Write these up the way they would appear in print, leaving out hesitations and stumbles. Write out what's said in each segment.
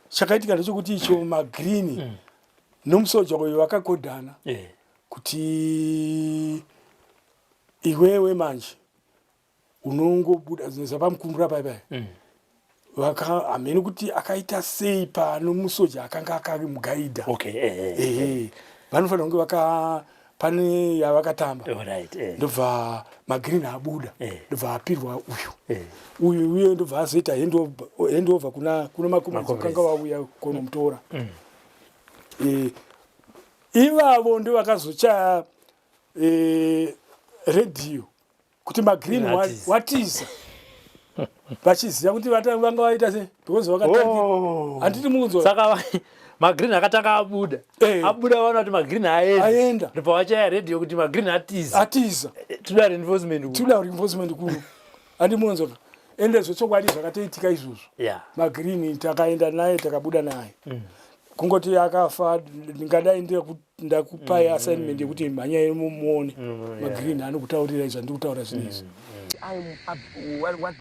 chakaitika ndechekuti icho magreen nomusoja uyo wakagodhana kuti iwewe manje unongobuda zvinhu pamukumbura paipai hameni kuti akaita sei pano musoja akanga akamugaidha vanofanira kunge pane yavakatamba ndobva magreen abuda ndobva apirwa uyu ndobva azoita handover kuna makombezi vakanga vauya kunomutora ivavo ndo vakazochaya redhiyo kuti magreen watiza vachiziva kuti vanga vaita sei because vakatanga handiti munzwa saka magreen akatanga abuda vaona kuti magreen aenda ndipo vachaya redhiyo kuti magreen atiza toda reinforcement kuru handimunzwa ende zvechokwadi zvakatoitika izvozvo magreen takaenda naye takabuda naye kungoti akafa ndingadai ndakupai assignment yekuti mhanyai mumuone magreen anokutaurira izvo andikutaura zvinezvi. What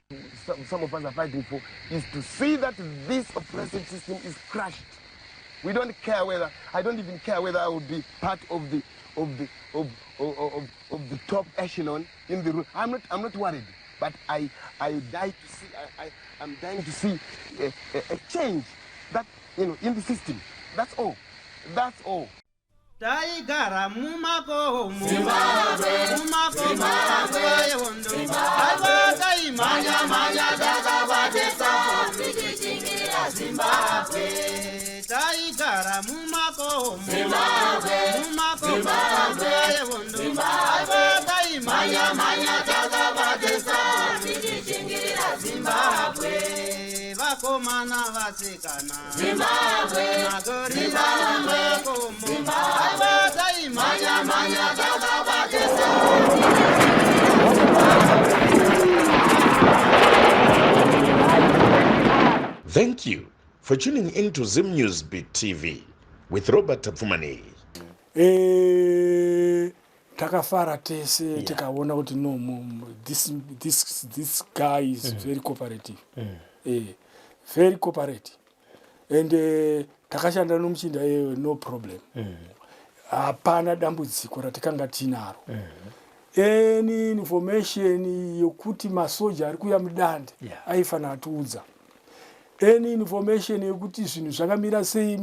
some of us are fighting for is to see that this oppressive system is crushed. We don't care whether I don't even care whether I would be part of the top echelon in the room. I'm not worried, but I'm dying to see a change that in the system. That's all. Taigara mumakomo yewondo abaka imanya dakabatesa tichichingira Zimbabwe taigara mumakomo yewondo abaka imanya dakabatesa tichichingira Zimbabwe vakomana vasikana Zimbabwe magorira mumakomo abaka imanya dakabatesa. Thank you for tuning into Zim News Beat TV with Robert Tapfumani. Takafara tese tikaona kuti no this guy is very cooperative. Very cooperative. And takashanda nomuchinda no problem. Hapana dambudziko ratikanga tinaro. Any information yokuti masoja ari kuya mudande aifana atiudza. Any information yokuti zvinhu zvakamira sei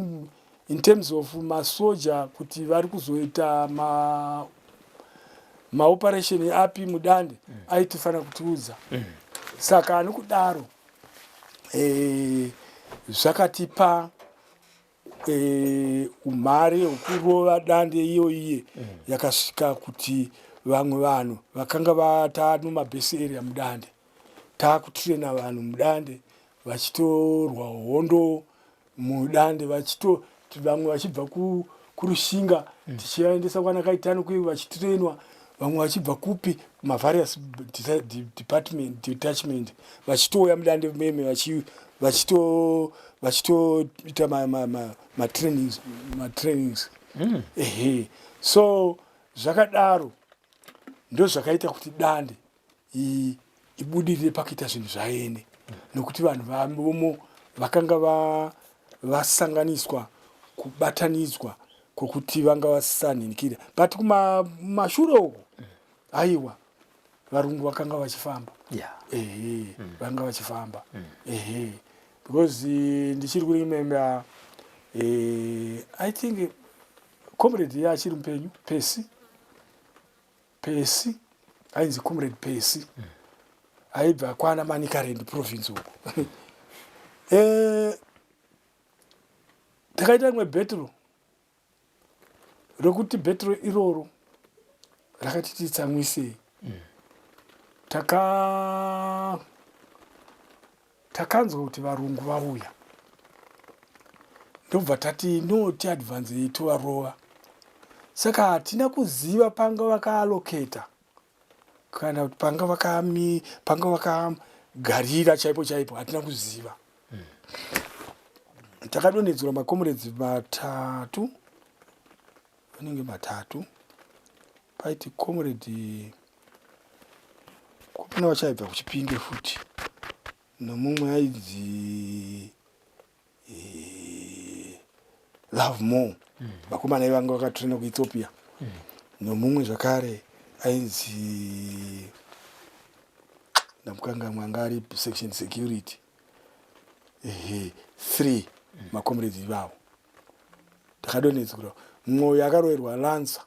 in terms of masoja kuti vari kuzoita maoperation api mudande aitifana kutiudza. Saka anokudaro zvakatipa umhare wokurova dande iye yakasvika kuti vamwe vanhu vakanga vata nomabhesi area mudande takutirena vanhu mudande vachitorwa hondo mudande vamwe vachibva kurushinga tichivaendesa kwana kaitano kuivo vachitirenwa vamwe vachibva kupi mavarious detachment vachitouya mudande meme vachitoita matrainings so zvakadaro ndo zvakaita kuti dande ibudirire pakuita zvinhu zvaene nokuti vanhu vavomo vakanga vasanganiswa kubatanidzwa kwokuti vanga vasanhinikira but kumashure uko aiwa varungu vakanga vachifamba vanga vachifamba because ndichiri kuremember I think comrade yachiri mupenyu Pesi ainzi comrade Pesi aibva kwana Manicaland province uko takaita rimwe bhetro rokuti bhetro iroro rakatititsamwisei takanzwa kuti varungu vauya ndobva tati noti advance tovarova saka hatina kuziva panga vakaaloketa kana kuti panga vakagarira chaipo hatina kuziva. Takadonedzerwa makomrades matatu vanenge matatu paiti comrade kuna vachaibva kuchipinge futi nomumwe ainzi Love More vakomana ivanga vakatraina kuEthiopia nomumwe zvakare ainzi ndamukanga mwangari section security 3 makomrades ivavo takadonedza kuti mumwe akaroerwa lanza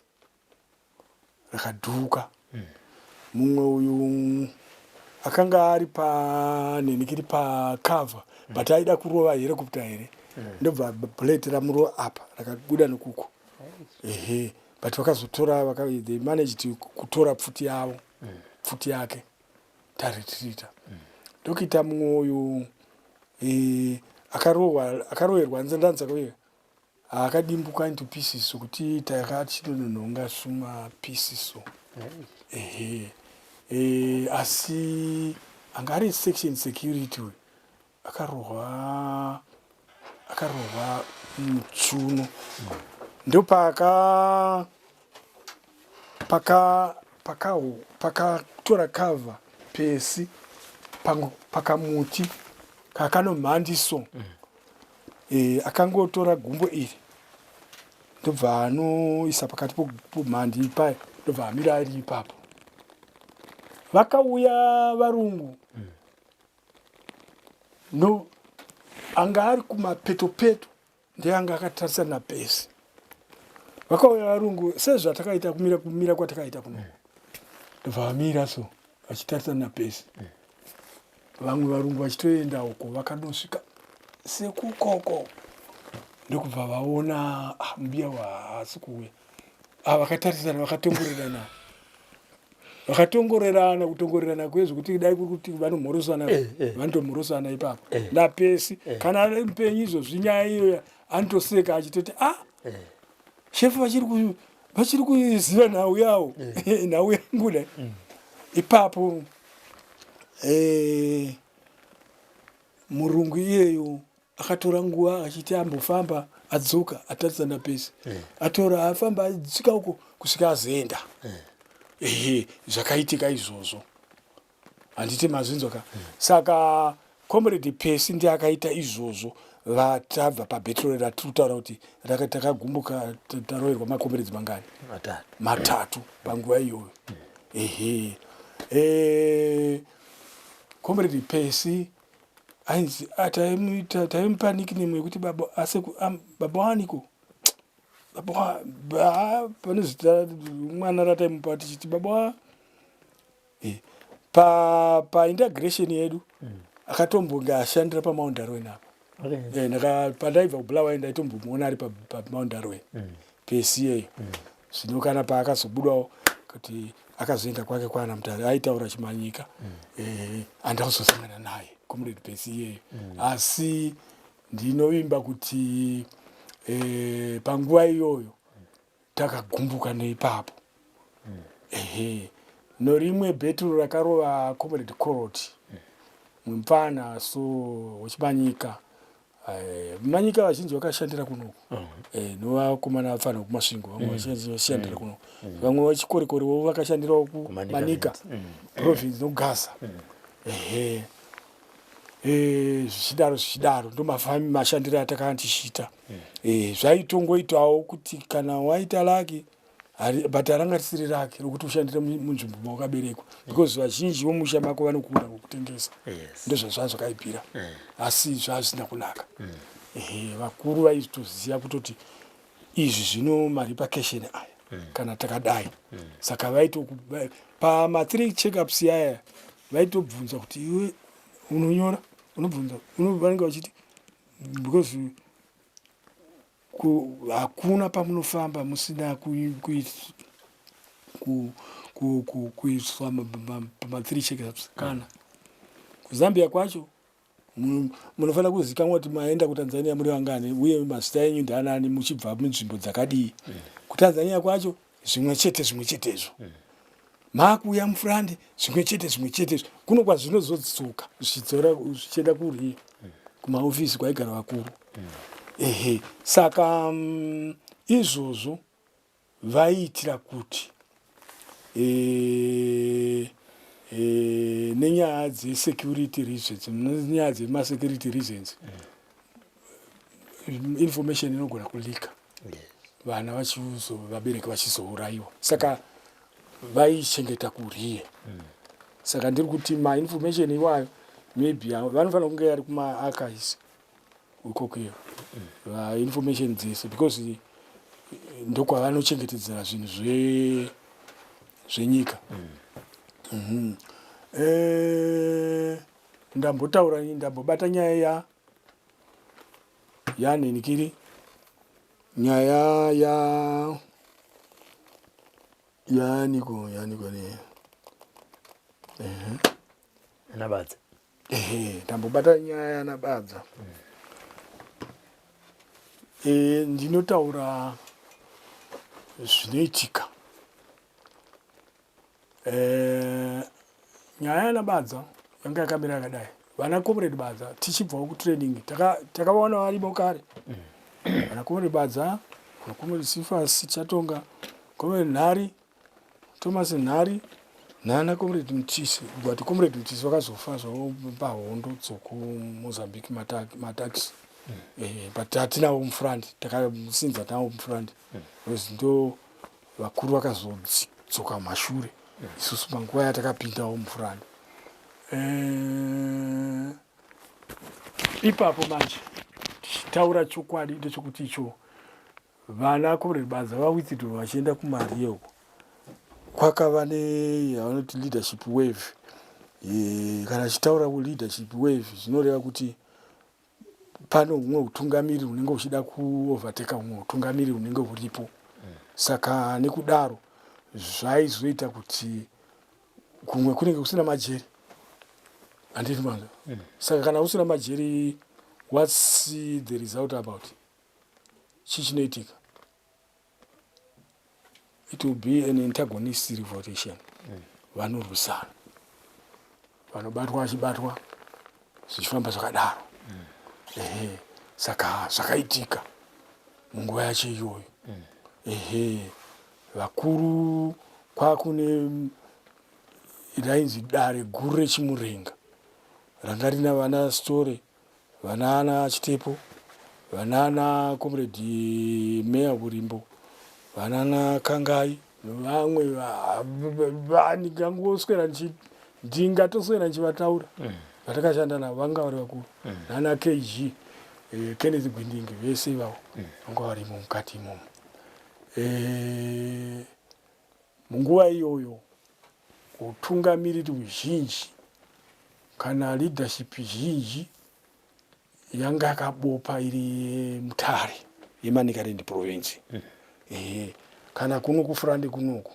rakadhuka mumwe uyu akanga ari panenikiri pakava but aida kurova helicopter here ndobva bullet ramurova apa rakabuda nekuko but vakazotora they managed kutora pfuti yavo pfuti yake taretrita ndokuita mumwe uyu akaroverwa nzandanza kuye akadimbuka into pieces sokuti takachidonononga suma pieces so asi angari section security akarohwa mutsuno ndo pakatora cover pesi pakamuti kakanomhandiso akangotora gumbo iri ndobva anoisa pakati pomhandi ipai ndobva amira ari ipapo vakauya varungu no anga ari kumapetopeto ndeanga akatarisana napesi vakauya varungu sezvatakaita kumira kwatakaita kuno ndobva vamira so vachitarisana napesi vamwe varungu vachitoenda uko vakanosvika sekukoko ndokubva vaona mubiya waasi kuuya vakatarisana vakatongorerana kwezvokuti dai kuti vanomhorosana vanotomhorosana ipapo napesi kana ari mupenyu izvozvi nyaya iyoyo anotoseka achitoti shefu vachiri kuziva nhau yavo nhau yangu dai ipapo murungu iyeyo akatora nguva achiti ambofamba adzoka atarisana pesi atora afamba adzika uko kusvika azoenda zvakaitika izvozvo handiti mazvinzwaka saka comrade pesi ndi akaita izvozvo vatabva pabhetrol ratiri kutaura kuti takagumbuka taroverwa macomrades mangani matatu panguva iyoyo comrade pesi ainzi taimupa nickname yekuti baba waniko pane zita mwana rataimupa tichiti baba paintegration yedu akatombonga ashandira pamount darwen apo pandaibva kubulawayo ndaitombomuona ari pamount darwen pesi iyeyo zvino kana paakazobudwawo kuti akazoenda kwake kwana mutare aitaura chimanyika andauzosangana naye comrade pesi iyeyo asi ndinovimba kuti panguva iyoyo takagumbuka neipapo norimwe bheturu rakarova comrade corot mupfana so wechimanyika manyika vazhinji vakashandira kunoko novakomana vapfana kumasvingo vamwe vachishandira kunoko vamwe vachikorikoriwo vakashandirawo kumanika province nogaza zvichidaro ndomafami mashandiro atakandishita zvaitongoitawo kuti kana waita lake but haranga risiri rake rokuti ushandire munzvimbo mawakaberekwa because vazhinji vomusha mako vanokunda kokutengesa ndozvazva zvakaipira asi zvazvisina kunaka vakuru vaitoziva kutoti izvi zvino marepercussion aya kana takadai saka vaito pama3 checkups aya vaitobvunza kuti iwe unonyora unobvunza vanenge vachiti because hakuna pamunofamba musina kuiswa pama3 checkups kana kuzambia kwacho munofanira kuzikanwa kuti maenda kutanzania muri vangani uye mazita enyu ndanani muchibva munzvimbo dzakadii kutanzania kwacho zvimwe chetezvo makuuya mufurande zvimwe chetezvo kuno kwazvinozodzoka zvichienda kuryi kumaofisi kwaigara vakuru saka izvozvo vaiitira kuti nenyaya dzesecurity reasons nenyaya dzemasecurity reasons information inogona kulika. Vana vachiuzo vabereki vachizouraiwa. Saka vaichengeta kuriye. Saka ndiri kuti ma information iwayo maybe vanofanira kunge ari kuma archives ukokweyo. Information dzese because ndokwa vanochengetedzera zvinhu zvenyika. Ndambotaura ndambobata nyaya yanenikiri nyaya yaniko ne Nabadza. Ndambobata nyaya yaNabadza. Ndinotaura zvinoitika. Nyaya yaNabadza yanga yakamira yakadai. Vana Comrade Badza tichibvawo kutraining takaona varimo kare. Vana Comrade Badza, Comrade Sifas Chatonga, Comrade Nhari, Thomas Nhari, nana Comrade Mtisi. But Comrade Mtisi vakazofa zvawo pahondo dzokuMozambique mataxi. But hatinawo mufront, takasinza nawo mufront. Because ndo vakuru vakazodzoka mashure. Isusu panguva yatakapindawo mufront. Ipapo manje tichitaura chokwadi ndechekuti icho vana Comrade Badza vawitsidwa vachienda kuMariye uko kwakava neyavanoti leadership wave. Kana chitaura leadership wave zvinoreva kuti pano humwe utungamiri hunenge uchida kuoverteka humwe utungamiri hunenge huripo. Saka nekudaro zvaizoita kuti kumwe kunenge kusina majeri. Anditi manga. Saka kana usina majeri, what's the result about? Chichinoitika. It will be an antagonistic revolution. Vanorwisana. Vanobatwa vachibatwa zvichifamba zvakadaro. Saka zvakaitika munguva yacho iyoyo. Vakuru kwakune rainzi dare guru rechimurenga ranga rina vana Story, vana Chitepo, vana Comrade Meya Burimbo, vana Kangai, vamwe vaningangoswera ndingatoswera ndichivataura vatakashanda navo vanga vari vakuru. Nana KG, Kenneth Gwindingi vese ivavo vanga varimo mukati imomo. Munguva iyoyo utungamiriri huzhinji kana leadership zhinji yanga yakabopa iri Mutare yeManicaland province. Kana kuno kufrande kunoku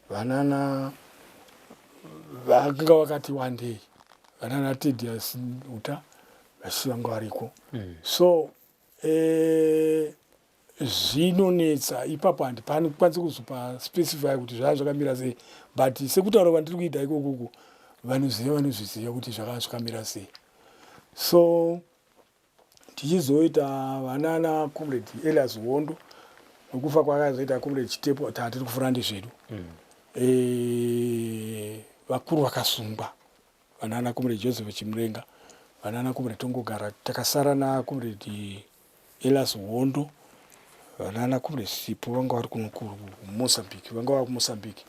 vanana vanga vakati wandei vanana Tedious Uta vasi vanga variko. So zvinonetsa ipapo handikwanisi kuzopa specify kuti zvakamira sei, but sekutaura kwandiri kuita ikoko vanozviziva kuti zvakamira sei. So tichizoita vanana Comrade Elias Wondo nokufa kwakazoita Comrade Chitepo tatiri kufurande zvedu. Vakuru vakasungwa vanana Comrade Joseph Chimurenga, vanana Comrade Tongogara, takasara na Comrade Elias Wondo, vanana Comrade Sipo vanga vari kuno kuMozambique, vanga vari kuMozambique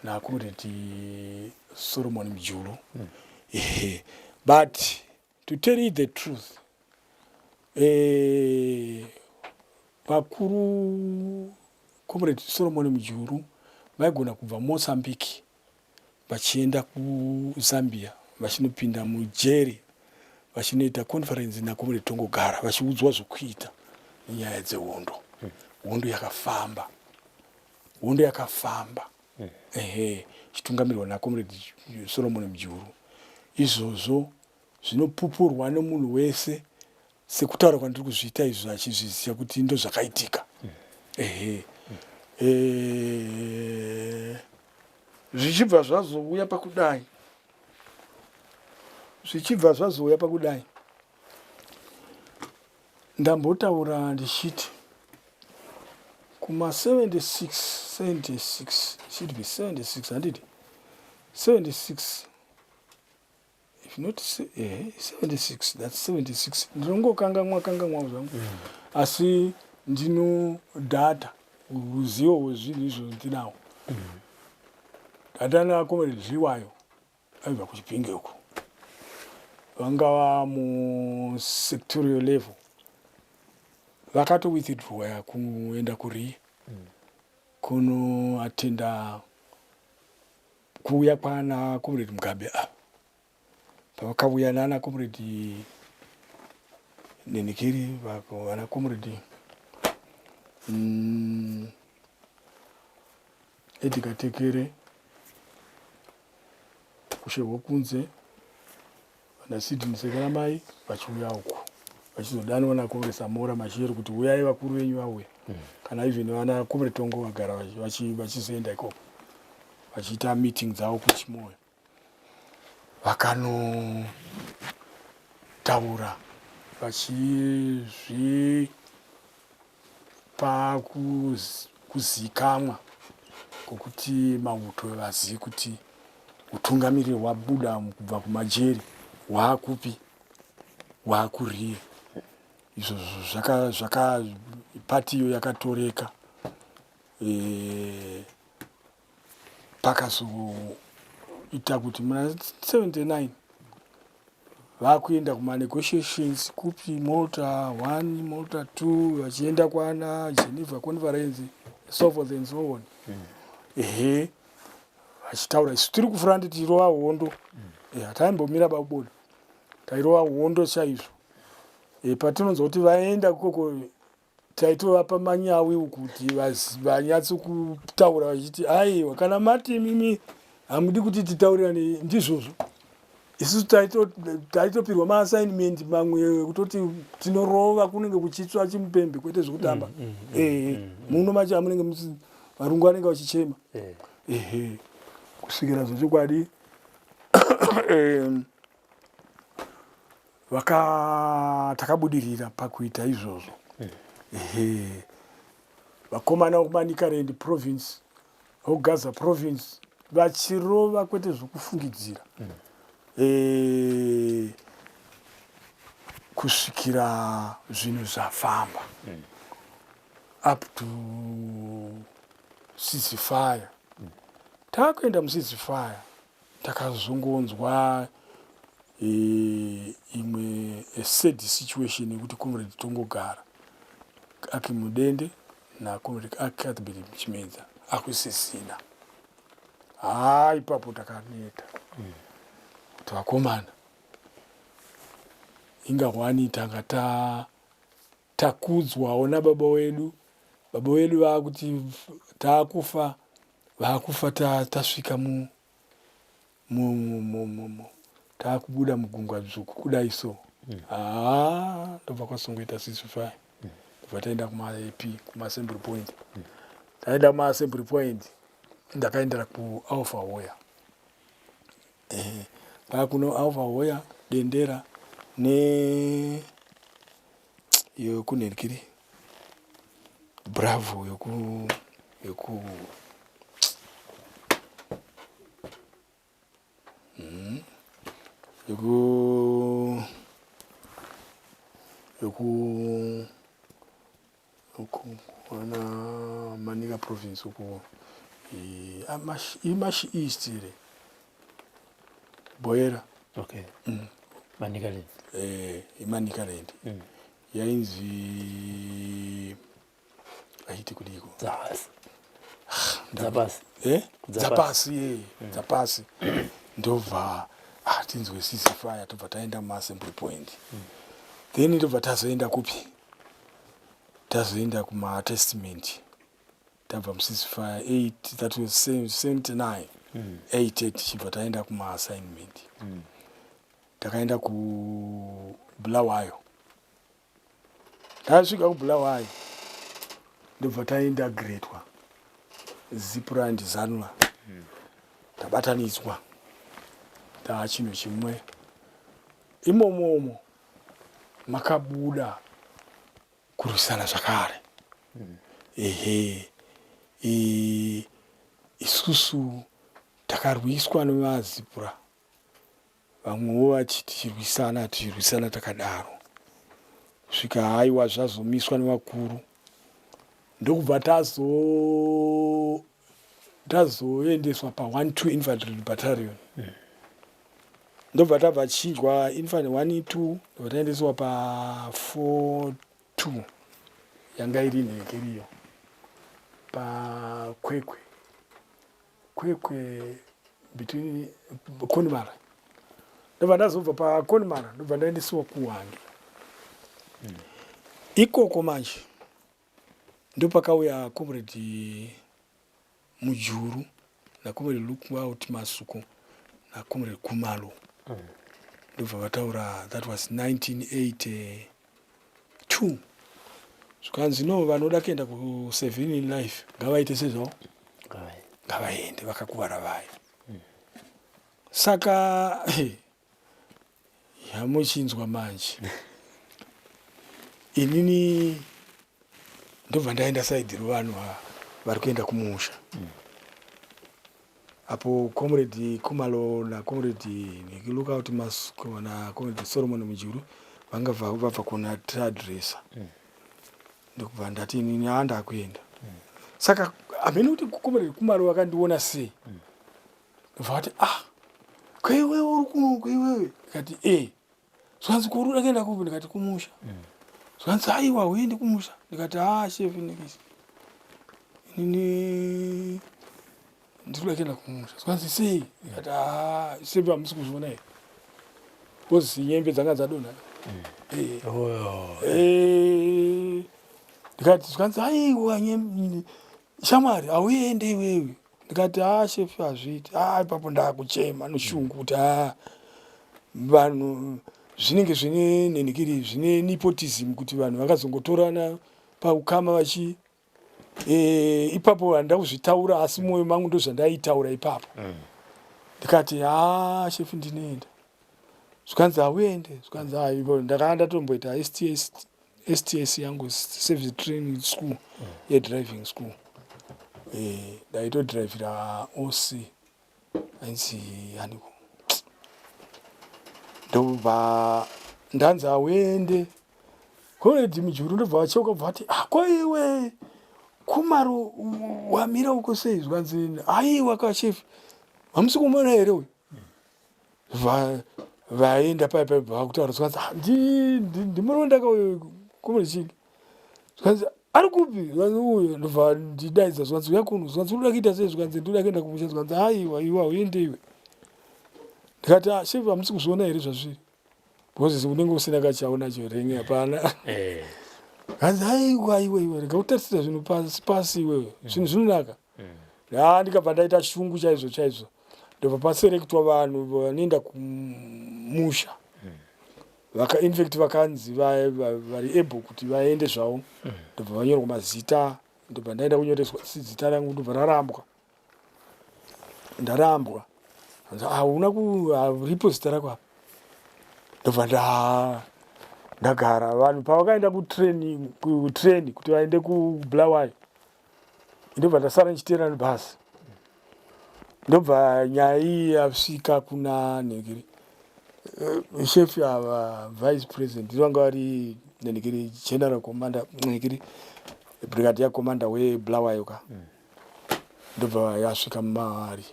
na Comrade Solomon Mjulu. But to tell you the truth, vakuru Comrade Solomon Mjulu vaigona kubva Mozambique vachienda kuZambia vachinopinda mujeri vachinoita conference na Comrade Tongogara vachiudzwa zvokuita nenyaya dzehondo. Hondo yakafamba chitungamirirwa na Comrade Solomon Mjulu. Izvozvo zvinopupurwa nemunhu wese sekutaura kwandiri kuzviita izvo achizviziva kuti ndo zvakaitika. Zvichibva zvazouya pakudai ndambotaura ndichiti kuma 76 should be 76 handiti 76 not 76, that's 76. Ndinongokangamwa zvangu. Asi ndino data ruzivo hwezvinhu izvo ndinawo. Data akomrade Zviwayo aibva kuChipinge uko. Vangava sectorial level. Vakato withdraw kuenda kuRiye. Kuno attenda kuuya kwana Comrade Mugabe apa. Pavakauya nana Comrade Nenekeri vana Comrade Edgar Tekere Kushevo Kunze vana Sidney Sekaramai vachiuya uko. Vachizodanwa na Comrade Samora Machel kuti uyai vakuru venyu vauya. Kana even vana Comrade Tongo vagara vachizoenda ikoko. Vachiita meeting dzavo kuChimoyo. Vakano taura vachizvipa kuzikamwa kokuti mauto vazivi kuti utungamiriri hwabuda kubva kumajeri hwakupi hwakuRiye. Izvo zvaka pati iyo yakatoreka pakazoita kuti muna 79 vakuenda kuma negotiations kupi Malta 1 Malta 2 vachienda kwana Geneva Conference so forth and so on. Vachitaura isu tiri kufuranda tirova hondo. Hataimbomira baboda tairova hondo chaizvo. Patinonzwa kuti vaenda koko taitovapa manyawi kuti vanyatso kutaura vachiti aiwa kana mati mimi hamudi kuti titaurirane ndizvozvo. Isusu taitopirwa maassignment mamwe kutoti tinorova kunenge kuchitsva chimupembe kwete zvekutamba. Muno macho amunenge varungu vanenge vachichema. Kusvikira zvechokwadi takabudirira pakuita izvozvo. Vakomana vekuManicaland province Gaza province vachirova kwete zvokufungidzira. Kusvikira zvinhu zvafamba up to ceasefire. Takaenda muceasefire takazongonzwa imwe sad situation yekuti Comrade Tongogara Akimudende na Comrade Akathbert Chimedza akusisina. Ipapo takaneta kuti vakomana ingawani tanga takudzwawo nababa wedu. Baba wedu vakuti takufa tasvika takubuda mugungwa dzvuku kudai so. Ndobva kwasongoita ceasefire. Ndobva taenda kuma-AP kuma-assembly point. Taenda kuma-assembly point ndakaendera kuAlpha Hoya. Pakuno Alpha Hoya dendera ne yokunherikiri Bravo yoku wana Manika province uko Imashi East ile Boera. Manicaland. Manicaland. Yainzi aiti kudiko. Dzapasi. Dzapasi. Ndobva tinzwe ceasefire tobva taenda kuma-assembly point. Then ndobva tazoenda kupi? Tazoenda kuma-testament. Tabva mu-ceasefire 8, that was 79. 8 tichibva taenda kuma-assignment. Takaenda kuBulawayo. Tasvika kuBulawayo ndobva taindagretwa Zipland Zanula. Tabatanidzwa. Chinhu chimwe. Imomomo makabuda kurwisana zvakare. Isusu takarwiswa nevazipura vamwewo vachirwisana takadaro svika haiwa zvazomiswa nevakuru ndokubva tazoendeswa pa1-2 infantry battalion ndobva tabva chinjwa infantry 1-2 ndobva taendeswa pa4-2 yanga iri nhekeriyo pakwekwe between Connemara ndobva ndazobva paConnemara ndobva ndaendeswa kuHwange ikoko manje ndopakauya comrade Mujuru naComrade Lookout Masuku naComrade Kumalo ndobva vataura that was 1982 zvikanzi no vanoda kuenda ku7 in life ngavaite sezvo ngavaende vakakuvara vayo saka yamuchinzwa manje inini ndobva ndaenda saidhi revanhu vari kuenda kumusha apo comrade Kumalo naComrade Lookout Masuku naComrade Solomon Mujuru vanga vabva kuna tradressa ndokubva ndati inini handakuenda saka hamene kuti Comrade Kumalo vakandiona sei ndobva vati kweiwewe uri kuno kweiwewe ndikati zvanzi kuri uda kuenda kupi ndikati kumusha zvanzi aiwa uende kumusha ndikati chef ndikisi inini ndikuda kuenda kumusha zvanzi sei ndikati sepi hamusi kuzviona here kozi nyembe dzanga dzadonha ndikati zvanzi aiwa shamwari hauende iwewe ndikati chef hazviiti ipapo ndakuchema noshungu kuti vanhu zvinenge zvine nhenekiri zvine nepotism kuti vanhu vakazongotorana paukama vachi ipapo handida kuzvitaura asi mwoyo mangu ndozvandaitaura ipapo ndikati chef ndinoenda zvikanzi hauende zvikanzi ivo ndakanga ndatomboita STS yangu service training school yedriving school ndaitodhiraivhira OC ainzi yaniko ndobva ndanzi hauende Comrade Mujuru ndobva vacheuka bva vati koiwe Kumaro wamira uko sei zvanzi aiwa kachef hamusi kumuona here uyu vaenda paipa bva kutaura zvanzi ndimuronda kauyo Comrade Chiki zvanzi ari kupi zvanzi uyo ndobva ndidaidza zvanzi uya kuno zvanzi unoda kuita sei zvanzi ndoda kuenda kumusha zvanzi aiwa iwa uende iwe ndikati chef hamusi kuzviona here zvazviri because unenge usina kachaona chorengi hapana hanzi aiwa iwe ndikautarisira zvinhu pasi iwewe zvinhu zvinonaka ndikabva ndaita shungu chaizvo ndobva paserektwa vanhu vanoenda kumusha infact vakanzi vari able kuti vaende zvavo ndobva vanyorwa mazita ndobva ndaenda kunyoreswa zita rangu ndobva ndarambwa hanzi ripo zita rako apa ndobva ndagara vanhu pavakaenda kutreni kuti vaende kuBulawayo ndobva ndasara ndichiteera nebhasi ndobva nyaya iyi yasvika kuna nhekiri chef ava vice president vanga vari nhekiri general commander nhekiri brigadier commander weBulawayo ka ndobva yasvika mavari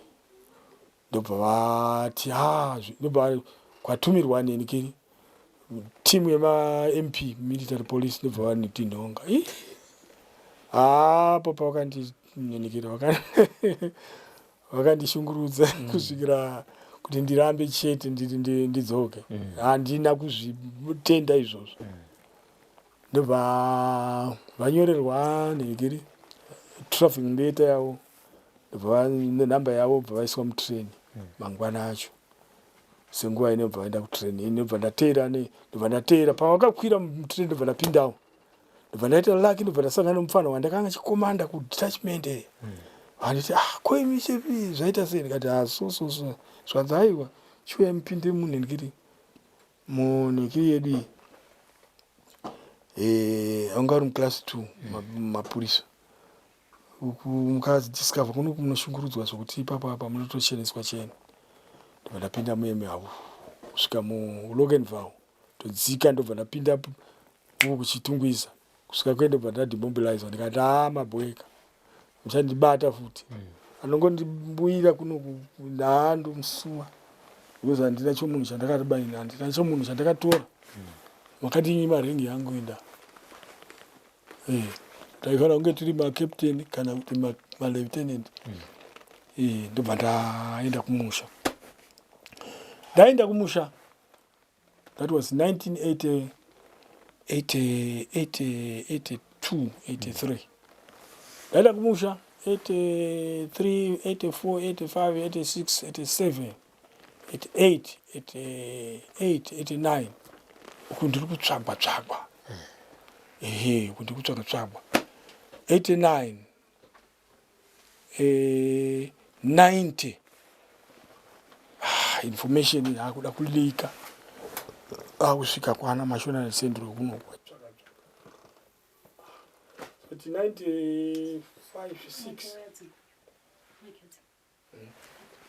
ndobva vati ndobva kwatumirwa nhekiri timu yema-MP military police ndobva vaniti nhonga apo pavakandinhenekera vakandishungurudza kusvikira kuti ndirambe chete ndidzoke handina kuzvitenda izvozvo ndobva vanyorerwa nhekiri traffic data yavo ndobva nenhamba yavo bva vaiswa mutreni mangwana acho senguva ine bva vaenda kutreni ndobva ndateera pavakakwira mutreni ndobva ndapindawo ndobva ndaita laki ndobva ndasangana nomufana wandakanga chikomanda kudetachment vanditi koimi chepi zvaita sei ndikati so zvanzi aiwa chiuya mupinde munhekiri yedu anga uri muclass 2 mapurisa uku mukadiscover kuno munoshungurudzwa zvokuti ipapo apa munotocheneswa chena ndobva ndapinda mueme havo kusvika muLoganville todzika ndobva ndapinda uku kuchitungwiza kusvika kwenda bva ndademobilize ndikati mabweka muchandibata futi anongondibuyira kuno ndandomusuwa because handina chomunhu chandakatibaina handina chomunhu chandakatora makati marengi yangu inda taifanira kunge tiri makapteni kana kuti malieutenant ndobva ndaenda kumusha. Ndaenda kumusha, that was 1982, 83. Ndaenda kumusha 83, 84, 85, 86, 87, 88, 89. Uku ndiri kutsvagwa tsvagwa. Uku ndiri kutsvagwa tsvagwa. 89, 90. Information yakuda kulika. Kusvika kwana National Central kuno. 95, 6.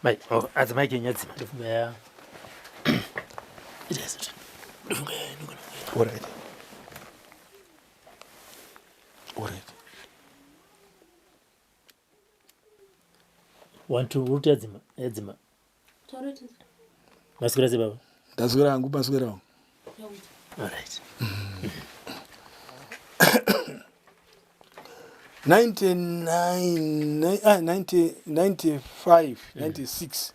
Mai, as my Kenyans. Yeah. It is. All right. 1 2 root edzima. Masukira baba. Ndasukira hangu masukira. All right. 95, 96.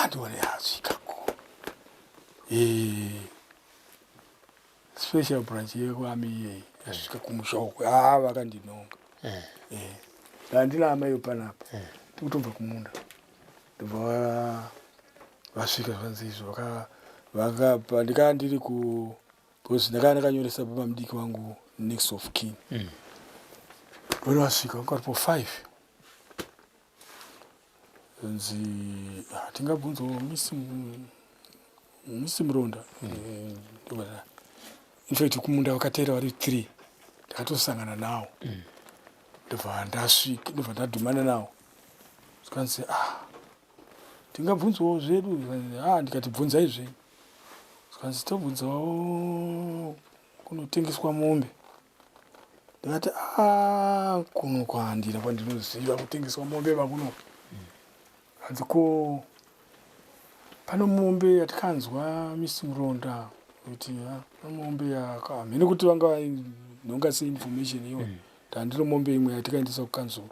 Ndione Chicago. Special branch yekwami yasvika kumushoko. Vakandinonga. Ndandina amayo panapa. Tikutobva kumunda. Ndobva vasvika zvanzizvo vakapa ndikanga ndiri because ndakanga ndakanyoresa baba mudiki wangu next of kin. Vona vasvika vakaripo 5. Nzi tingabvunzawo misi Muronda. In fact kumunda vakatera vari 3. Ndakatosangana nawo. Ndobva ndasvika ndobva ndadhumana nawo. Sikanzi tingabvunzawo zvedu. Ndikati bvunzai zvenyu. Sikanzi tobvunzawo kunotengeswa mombe. Ndikati kuno kwandira kwandinoziva kutengeswa mombe vakuno. Hanzi ko pano mombe yatikanzwa misi Muronda kuti mombe yakamhene kuti vanga nonga se information iyo. Ndandiro mombe imwe yatikaendesa kukanzuru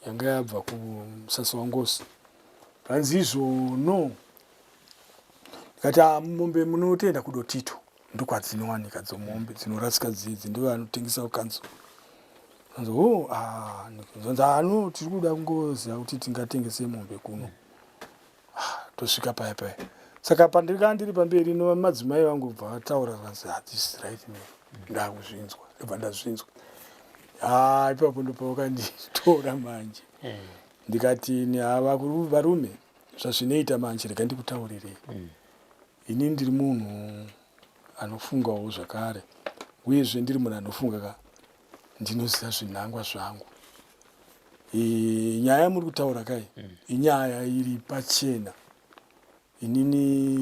yanga yabva kumusasa wangosi. Hanzi izvo no. Ndikati mombe munotenda kudotito ndokwadzinowanika dzomombe dzinorasika dzidzi ndiwo anotengesa kukanzuru. Hanzi tiri kuda kungoziva kuti tingatengese mombe kuno. Tosvika paya. Saka pandikanga ndiri pamberi madzimai vangu bva vataura vanzi this is right man. Ndakuzvinzwa. Ndobva ndazvinzwa. Ipapo ndopavakanditora manje. Ndikati varume zvazvinoita manje rega ndikutaurirei. Ini ndiri munhu anofungawo zvakare. Uyezve ndiri munhu anofunga ndinoziva zvinangwa zvangu. Nyaya muri kutaura kai inyaya iri pachena. Inini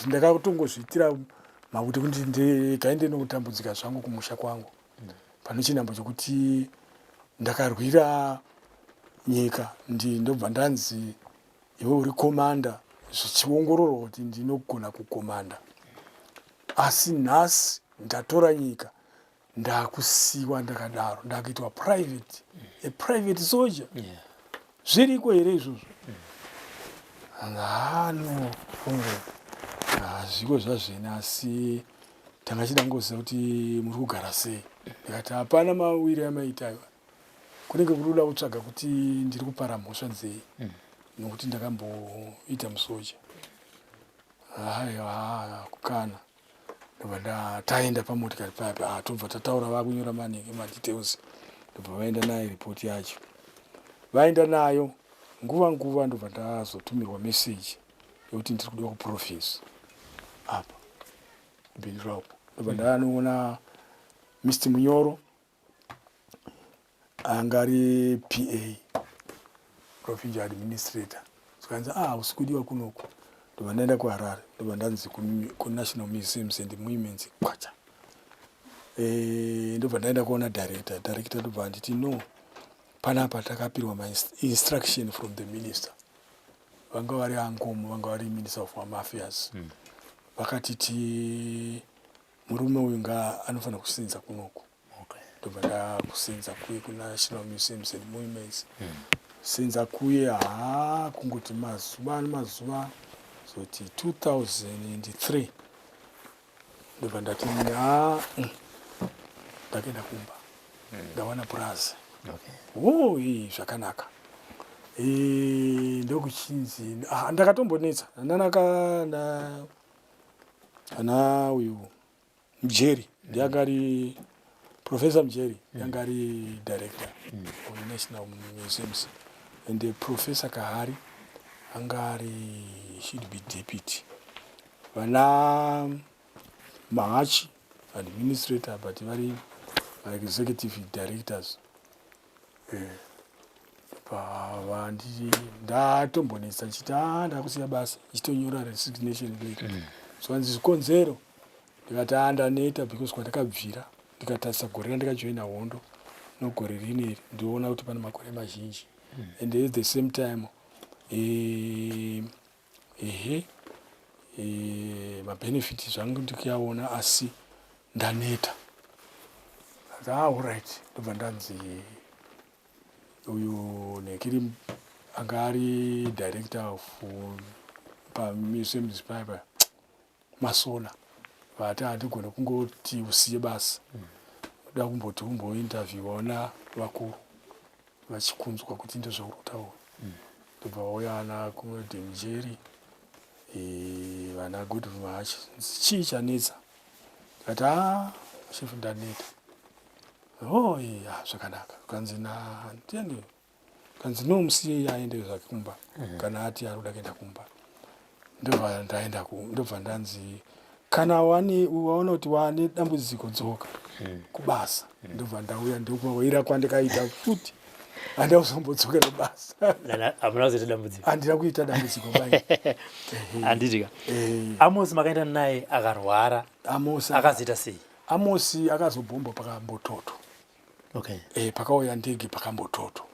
ndakatongozviitira makuti kuti ndikaende nokutambudzika zvangu kumusha kwangu. Pane chinhambo chokuti ndakarwira nyika ndobva ndanzi iwe uri komanda zvichiongororwa kuti ndinogona kukomanda. Asi nhasi ndatora nyika ndakusiwa ndakadaro ndakuitwa private soldier. Zviriko here izvozvo? Zviko zvazvene asi tanga chida ngoziva kuti muri kugara sei. Ndikati hapana mawiri amaita. Kunenge kuruda kutsvaga kuti ndiri kupara mhosva nzei nokuti ndakamboita musoja. Kukana. Ndobva taenda pamotikari paya tobva tataura vakunyora madetails. Ndobva vaenda nayo ripoti yacho. Vaenda nayo nguva ndobva ndazotumirwa message yokuti ndiri kudiwa kuprovince apa Benraupo. Ndobva ndanoona Mr. Munyoro anga ari PA provincial administrator. Sikanzi usikudiwa kunoku. ndobva ndaenda kuHarare ndobva ndanzi kuNational Museums and Monuments kwacha ndobva ndaenda kuona director ndobva nditi no panapa takapirwa instruction from the minister vanga vari angomo vanga vari minister of home affairs vakatiti murume uyu anofanira kusenza kunoku ndobva ndakusenza kuye kuNational Museums and Monuments senza kuye kungoti mazuva zoti 2003 ndobva ndati ndakaenda kumba ndawana purazi zvakanaka ndokuchinzi ndakatombonetsa ana uyu Mjeri ndianga ari Professor Mjeri ndianga ari director of National Museums and the Professor Kahari anga ari should be deputy vana Mahachi administrator but vari executive directors ndatombonetsa ndichiti ndakusiya basa ndichitonyora resignation letter so hanzi zikonzero ndikati ndaneta because kwandakabvira ndikatarisa gore randakajoina hondo nogore rineri ndioona kuti pane makore mazhinji and at the same time mabenefiti zvangu ndikuyaona asi ndaneta alright ndobva ndanzi uyu nekiri anga ari director of pamuseums paipa Masona vati handigone kungoti usiye basa uda kumboti umbointerviewana vakuru vachikunzwa kuti ndezvoutaura ndobva vauyana kumwedhi Mjeri vana Godfrey Mahachi chii chanetsa ndikati chifu ndaneta zvakanaka kanzi ndiende kanzi nomusiye aende zvake kumba kana ati ari kuda kuenda kumba ndobva ndanzi kana waona kuti wane dambudziko dzoka kubasa ndobva ndauya ndokuwaira kwandikaita futi handina kuzombodzokera basa hamuna kuzoita dambudziko handina kuita dambudziko bai handitika Amosi makaenda naye akarwara akazoita sei Amosi akazobhombwa pakambototo pakauya ndege pakambototo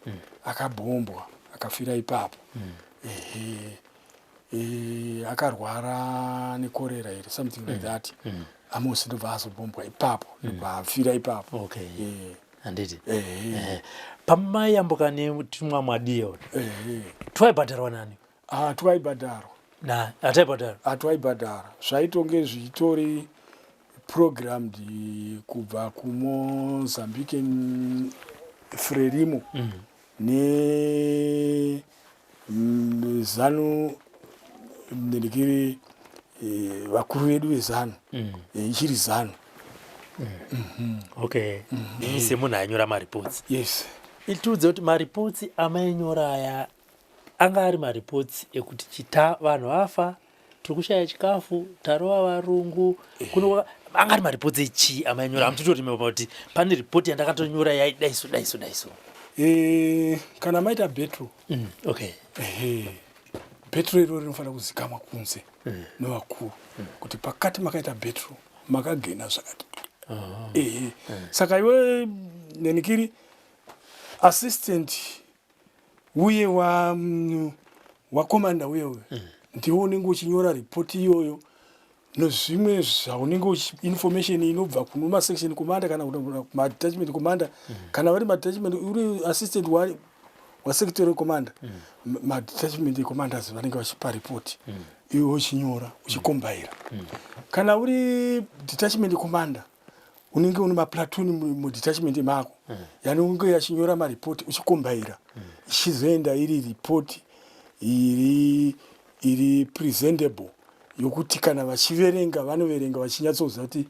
akabhombwa akafira ipapo akarwara nekorera here something like that Amosi ndobva azobhombwa ipapo ndobva afira ipapo handiti pamayambuka netumwa mwadiyo twaibhadharwa nani twaibhadharwa twaibhadhara zvaitonge zvitori programmed kubva kuMozambique Frelimo ne ZANU ndikiri vakuru vedu vezANU ichiri ZANU ini semunhu anyora maripots yes itiudze kuti maripots amainyora aya anga ari maripots ekuti chita vanhu vafa tiri kushaya chikafu tarova varungu anga ari maripots echii amainyora amutotorima kuti pane ripoti yandakatonyora yaidaiso kana maita betro betro iro rinofanira kuzikamwa kunze nevakuru kuti pakati makaita betro makagena zvakati saka iwe nenikiri assistant uye wakomanda uyewe ndiwo unenge uchinyora ripoti iyoyo nozvimwe zvaunenge information inobva kuno masection commander kana madetachment commander kana vari madetachment uri assistant wa secretary commander madetachment commanders vanenge vachipa report iwe uchinyora uchikombaira kana uri detachment commander unenge une maplatoon mudetachment mako yani unenge yachinyora maripoti uchikombaira ichizoenda iri report iri presentable yokuti kana vachiverenga vanoverenga vachinyatsoziva kuti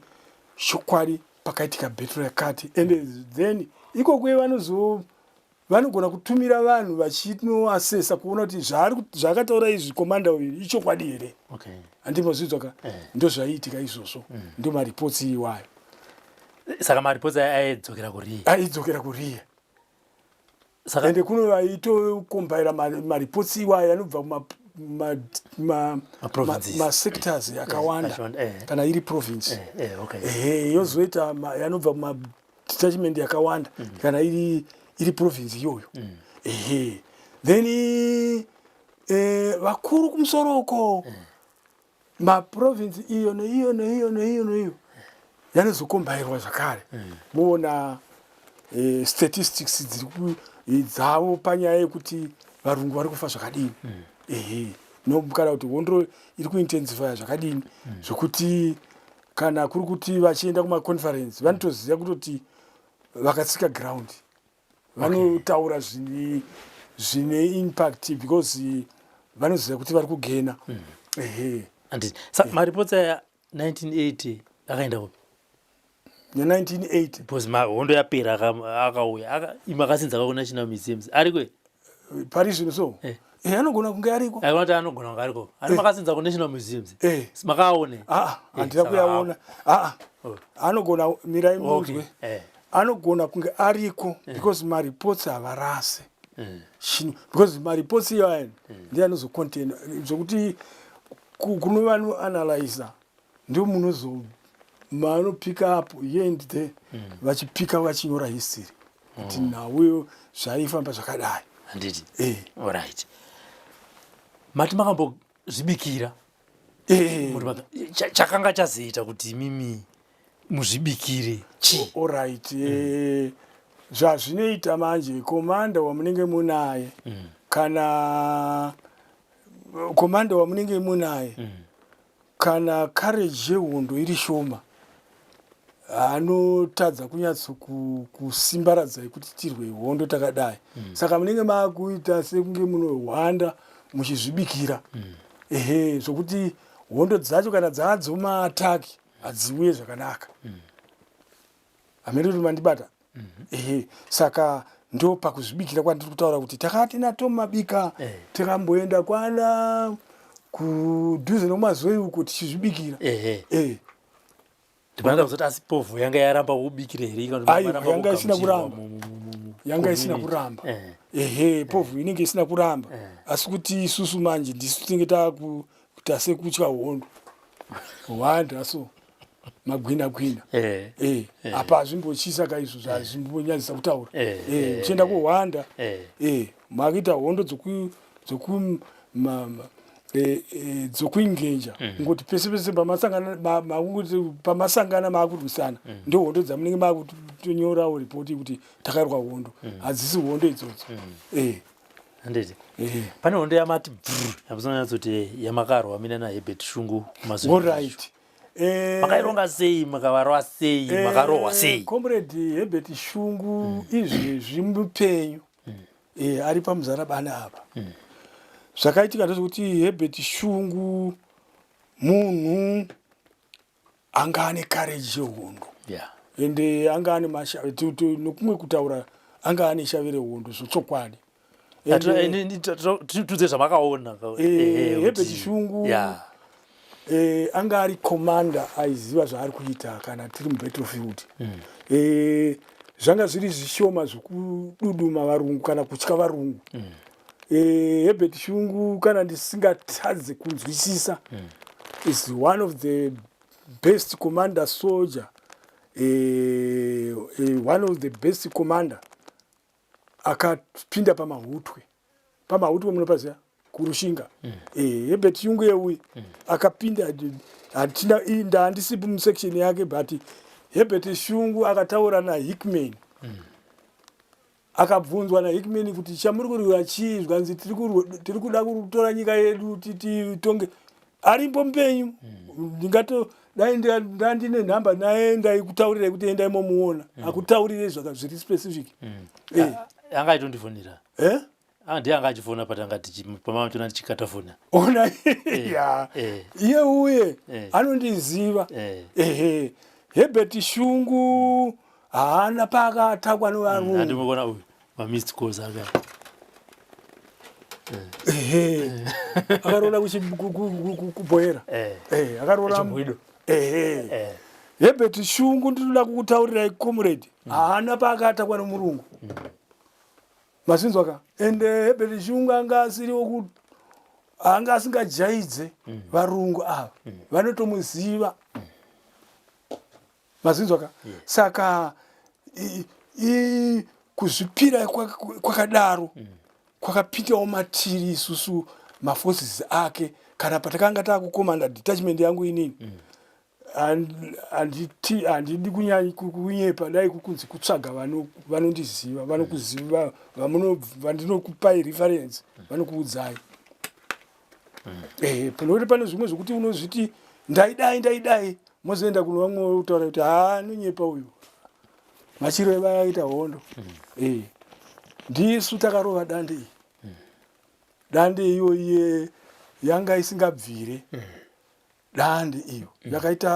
shokwari pakaitika betro yakati and then ikokwe vanogona kutumira vanhu vachinoasesa kuona kuti zvakataura izvi komanda uyu ichokwadi here handimozvidzwaka ndozvaiitika izvozvo ndo maripotsi iwayo saka maripotsi aidzokera kuriya ende kuno vaitokombaira maripotsi iwayo anobva sectors yakawanda kana iri province yozoita yanobva kuma detachment yakawanda kana iri province iyoyo then vakuru kumsoroko maprovince iyo neiyo yanozokombairwa zvakare muona statistics dzavo panyaya yekuti varungu vari kufa zvakadini kana kuti hondo iri kuintensifya zvakadini zvokuti kana kuri kuti vachienda kumaconference vanotoziva kutoti vakatsika ground vanotaura zvine impact because vanoziva kuti vari kugena maripotsi aya 1980 akaenda kupi ne1980 because hondo yapera akauya imakasinza akaona china museums ariko pari zvino so anogona kunge ariko aiwati anogona kunge ariko ari makasinza ku national museums makaone handira kuyaona anogona mirai munzwe anogona kunge ariko because maripotsi havarase because maripotsi iyoyani ndiye anozocontain zvokuti kuno vanoanalyza ndio manopick up end there vachipika vachinyora history kuti naweyo zvaifamba zvakadai handiti alright mati makambozvibikira chakanga chazoita kuti mimi muzvibikire chi alright zvazvinoita manje komanda wamunenge munaye kana komanda wamunenge munaye kana courage yehondo iri shoma anotadza kunyatso kusimbaradzai kuti tirwe hondo takadai saka munenge makuita sekunge munohwanda muchizvibikira zvokuti hondo dzacho kana dzadzoma ataki hadziuye zvakanaka hamiri kuti mandibata saka ndo pakuzvibikira kwandiri kutaura kuti takati naTom Mabika tikamboenda kwana kudhuze nomazoi uko tichizvibikira ndipanda kuzoti asi povhu yanga yaramba kubikira here yanga isina kuramba povhu inenge isina kuramba asi kuti isusu manje ndisu tinenge takutase kutya hondo hwanda so magwina apa hazvimbochisa kaizvo zvazvimbonyadzisa kutaura uchienda kuhwanda makuita hondo dzokuingenja ngoti pese pese pamasangana maakurwisana ndo hondo dzamunenge maakutonyorawo ripoti kuti takarwa hondo hadzisi hondo idzodzo handiti pane hondo yamati yamusanatsoti yamakarwa mina naHerbert Shungu alright makaironga sei makavarwa sei makarohwa sei comrade Herbert Shungu izvezvi mupenyu ari pamuzarabana apa zvakaitika ndezvekuti Herbert Shungu munhu anga ane courage yehondo ende anga ane nokumwe kutaura anga ane shavire hondo zvochokwadi tudze zvamakaona Herbert Shungu anga ari commander aiziva zvaari kuita kana tiri mubattlefield zvanga zviri zvishoma zvokududuma varungu kana kutya varungu Herbert Shungu kana ndisingatadze kunzwisisa is one of the best commander soldier one of the best commander akapinda pamahutwe munopaziva kurushinga Herbert Shungu yeuyu akapinda handisipi musection yake but Herbert Shungu akataura naHickman akabvunzwa naHickman kuti chamuri kurwira chii zvanzi tiri kuda kutora nyika yedu titonge arimbo mpenyu dai ndine nhamba naye ndaikutaurirai kuti endai momuona akutaurirai zviri specific anga aitondifonera ndiye anga achifona patanga pamama tichikatafona ona iye uye anondiziva Herbert Shungu haana paakatakwa nevarungu handimukona uyu mamissed calls aka akarola kubhoera akarola Herbert Shungu ndinoda kukutaurirai comrade haana paakatakwa nemurungu masinzwa ka ende Herbert Shungu anga asiri anga asingajaidze varungu ava vanotomuziva mazinzwa saka kuzvipira kwakadaro kwakapindawo matiri isusu maforces ake kana patakanga takukomanda detachment yangu inini handidi kunyepa dai kukunzi kutsvaga vanondiziva vanokuziva vandinokupai reference vanokuudzai panoti pane zvimwe zvokuti unozviti ndaidai mozoenda kuno vamwe utaura kuti anonyepa uyu machiro vaita hondo ndisu takarova dande iyoiye yanga isingabvire dande iyo yakaita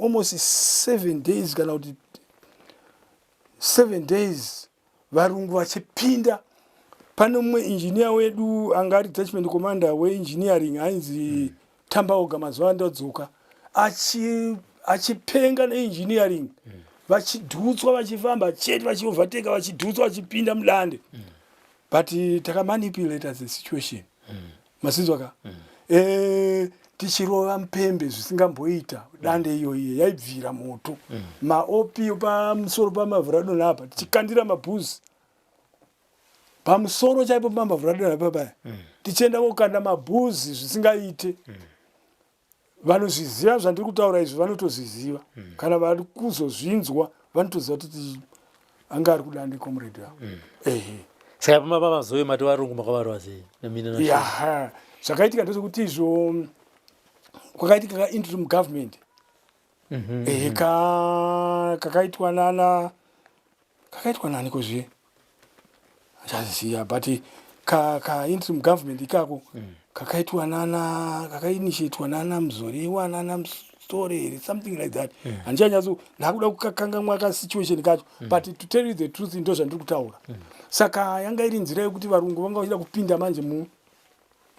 almost 7 days kana kuti 7 days varungu vachipinda. Pane mumwe engineer wedu anga ari detachment commander weengineering ainzi Tambaoga mazuva andodzoka achipenga neengineering vachidhutswa vachifamba chete vachiovertake vachidhutswa vachipinda mudande but takamanipulate the situation masinzwa tichirova mupembe zvisingamboita dande iyoiye yaibvira moto maopi pamusoro pamavhuradoni apa tichikandira mabhuzi pamusoro chaipo pamavhuradoni apa paya tichienda kokanda mabhuzi zvisingaite vanozviziva zvandiri kutaura izvi vanotozviziva kana vari kuzozvinzwa vanotoziva kuti anga ari kudande comrade yavo saka pamazove mati varungu makavarwa sei nemina yaha zvakaitika ndezvekuti izvo kwakaitika ka-interim government kakaitwa nani kozviye achaziya but ka-interim government ikako kakaitwa kakainitiatwa nana Muzoriwa nana Mustoreri something like that handichanyatso ndakuda kukangamwa ka situation kacho but to tell you the truth ndo zvandiri kutaura saka yanga iri nzira yekuti varungu vanga vachida kupinda manje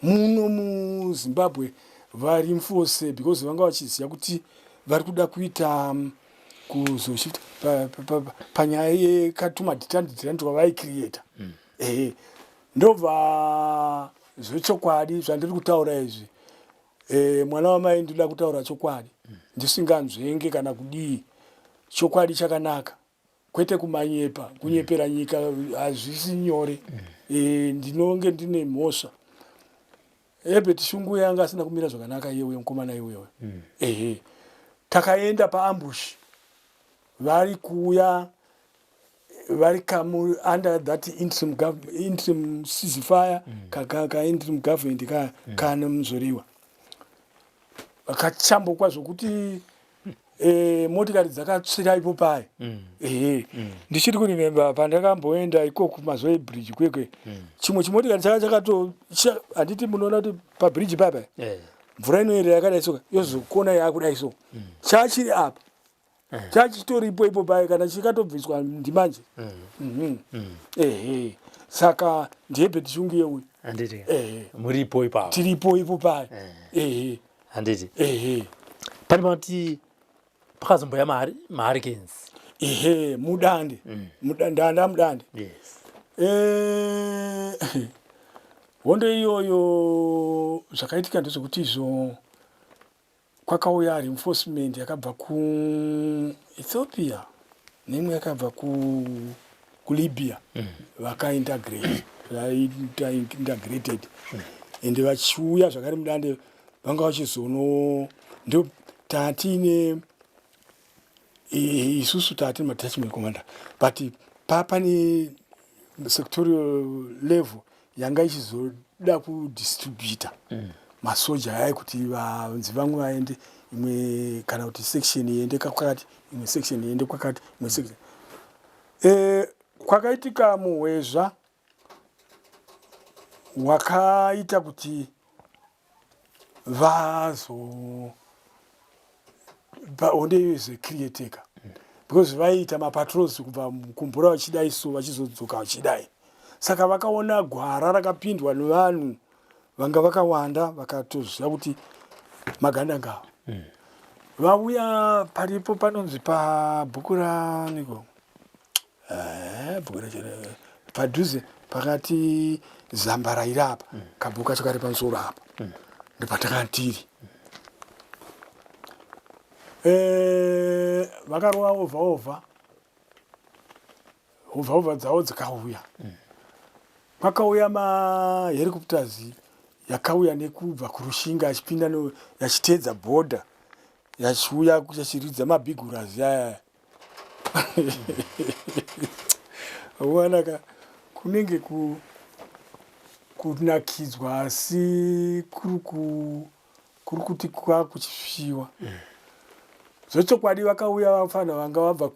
muno muZimbabwe vari mforce because vanga vachiziva kuti vari kuda kuita kuzoshifta panyaya yekatuma ditandi twavaicreata ndobva zvechokwadi zvandiri kutaura izvi mwana wamai ndinoda kutaura chokwadi ndisinganzvenge kana kudii chokwadi chakanaka kwete kumanyepa kunyepera nyika hazvisi nyore ndinonge ndine mhosva Herbert Shungu yanga asina kumira zvakanaka iyewe mukomana iwewe takaenda paambush vari kuuya vari kamu under that interim ceasefire ka interim government kana Muzoriwa vakachambokwa zvokuti motikari dzakatsvira ipo paya ndichiri kurimemba pandakamboenda ikoko mazuva ebridge kwekwe chimwe chimotikari chakato handiti munoona kuti pabridge papa mvura inoyerera yakadai soka yozokona yakudai so chachiri apa chachitoripo ipo paya kana chikatobviswa ndimanje saka ndiHerbert Shungu yeuyu muripo ipapo tiripo ipo paya handiti pane mati pakazomboya maHurricanes mudande ndanda mudande hondo iyoyo zvakaitika ndezvekuti izvo kwakauya reinforcement yakabva kuEthiopia neimwe yakabva kuLibya vakaintegrated ende vachiuya zvakare mudande vanga vachizono ndo tatine isusu tatine detachment commander but papane sectorial level yanga ichizoda kudistributa masoja yai kuti vanzi vamwe vaende imwe kana kuti section iende kwakati imwe section iende kwakati imwe section kwakaitika muhwezva wakaita kuti honde yezvecreateka because vaiita mapatrols kubva kumbura vachidai so vachizodzoka vachidai saka vakaona gwara rakapindwa nevanhu vanga vakawanda vakatoziva kuti magandangava vauya paripo panonzi pabhuku raniko padhuze pakati Zambara irapa kabhuka chakari pamusoro apa ndopatakatiri vakarowa ovha dzavo dzikauya kwakauya mahelicopters yakauya nekubva kurushinga achipinda yachitedza border yachiuya yachiridza mabiguras yaya wanaka kunenge kunakidzwa asi kuri kuti kwakuchifiwa zvechokwadi vakauya vafana vanga vabva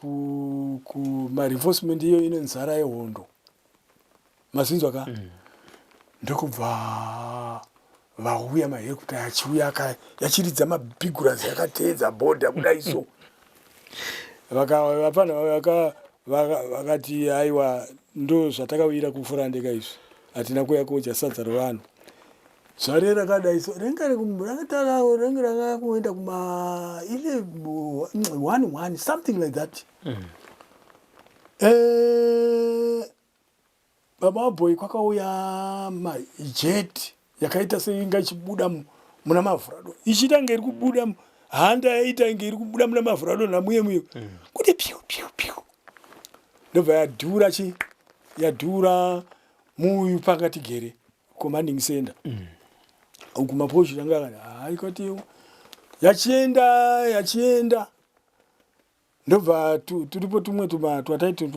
kumareinforcement iyo inonzara yehondo mazinzwa ka ndokubva vauya mahelicopter yachiuya yachiridza mabiguras yakateedza border kudaiso vafana vakati aiwa ndo zvatakawira kufurandeka izvi hatina kuya koja sadza revanhu zvare rakadaiso renge rakakuenda kuma 11 something like that baba waboy kwakauya majet yakaita seinga ichibuda muna mavhurado ichitanga iri kubuda handa yaitanga iri kubuda muna mavhurado namuye kuti piu piu piu ndobva yadhura muyu pakati gere commanding center uku maposhi ranga haikoti yachienda ndobva turipo tumwe twataiti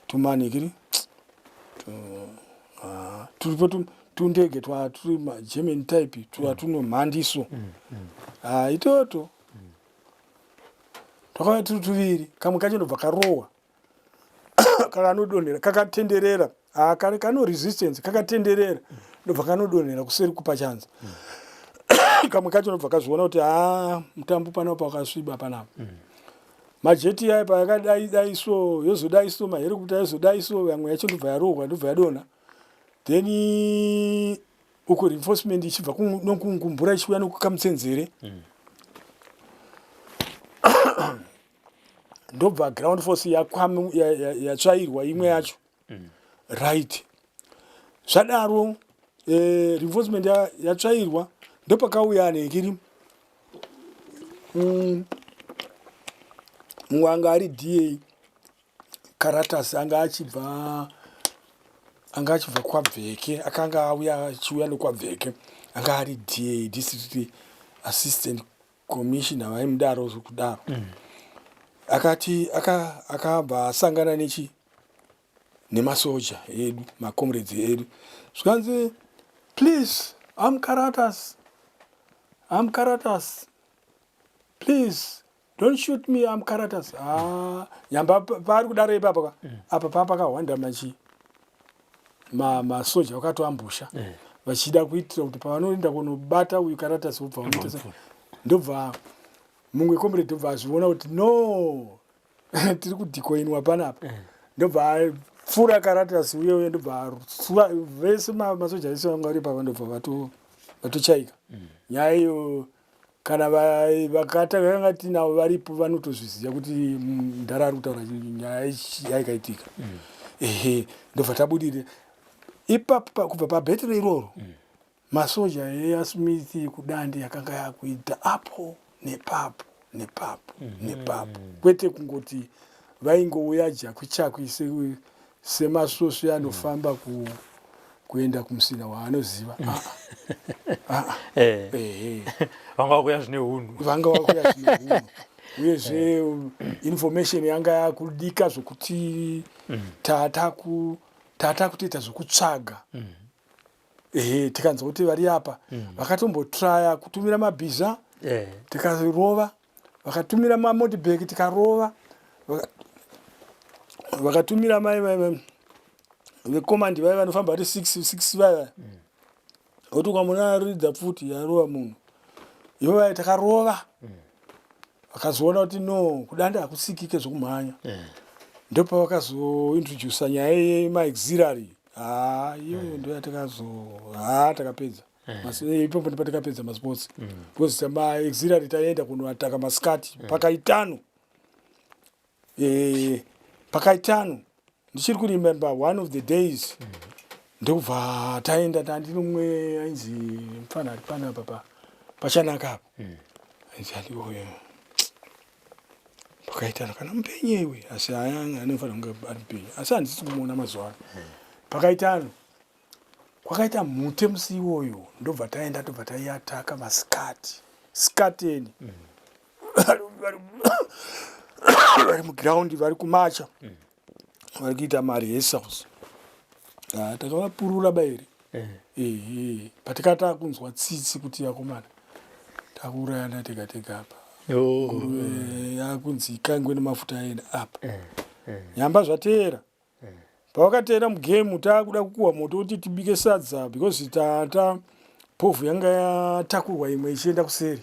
tumanikiri turipo tundege turi German type tunomhandiso itoto twakauya turi tuviri kamwe kacho ndobva karowa kakanodonhera kakatenderera kano resistance kakatenderera ndobva kanodonhera kuseri kupachanza kamwe kacho ndobva kazviona kuti mutambo panapa wakasviba panapa majeti aya payakadaiso yozodaiso mahelicopter yozodaiso yamwe yacho ndobva yarohwa ndobva yadonha then uko reinforcement ichibva nokungumbura ichiuya nokukamutsenzere ndobva ground force yatsvairwa imwe yacho right zvadaro reinforcement yatsvairwa ndopakauya nekiri mumwe anga ari DA Caratas anga achibva kwaBveke akanga auya achiuya nokwabveke anga ari DA district assistant commissioner vaimudaro zvokudaro akati akabva asangana nemasoja edu macomrades edu zvikanzi please I'm Caratas please don't shoot me I'm Caratas nyamba pari kudaro ipapa apa pakahwanda masoja vakatoambusha vachida kuitira kuti pavanoenda kunobata uyu Caratas ubva unoita ndobva mumwe comrade ndobva azviona kuti no tiri kudhikoinwa panapa ndobva pfura Caratas uye ndobva vese masoja vese vanga vari pava ndobva vatochaika nyaya iyo kana vakanga tinavo varipo vanotozviziva kuti mundara ari kutaura nyaya yaikaitika ndobva tabudirira ipapo kubva pabhetiri iroro masoja eyaSmith kudande yakanga yakuita apo nepapo kwete kungoti vaingouya chakwi semasosvi anofamba kuenda kumusina waanoziva vanga vakuya zvine hunhu uyezve information yanga yakudika zvokuti tata kutoita zvokutsvaga tikanzwa kuti vari apa vakatombotraya kutumira mabhiza tikarova vakatumira mamotibheki tikarova vakatumira vekomandi vaiva vanofamba vari 6 vaiva oti ukamona ridza pfuti yarova munhu ivo vai takarova vakazoona kuti no kudanda hakusikike zvokumhanya ndopa vakazointrodusa nyaya yemaauxiliary iyoyo ndo takapedza ipopo ndipo takapedza masports because maauxiliary taenda kunoataka maskati pakaitano ndichiri kuremember one of the days ndobva taenda tandinomwe ainzi mufana ari panapa pachanaka apo ainzi pakaitana kana mupenyewe asi aya anofanira kunge ari mupenyu asi handisi kumuona mazuva ano pakaitano kwakaita mhute musi iwoyo ndobva taenda tobva taiataka maskateni vari mugiraundi vari kumacha vari kuita marehesaus takavapurura bairi patikata kunzwa tsitsi kuti yakomana takuurayana tega tega apa yakunzi ikangwe nemafuta aenda apa nyamba zvateera pavakateera mugemu taakuda kukuhwa moto kuti tibike sadza because tata povhu yanga yatakurwa imwe ichienda kuseri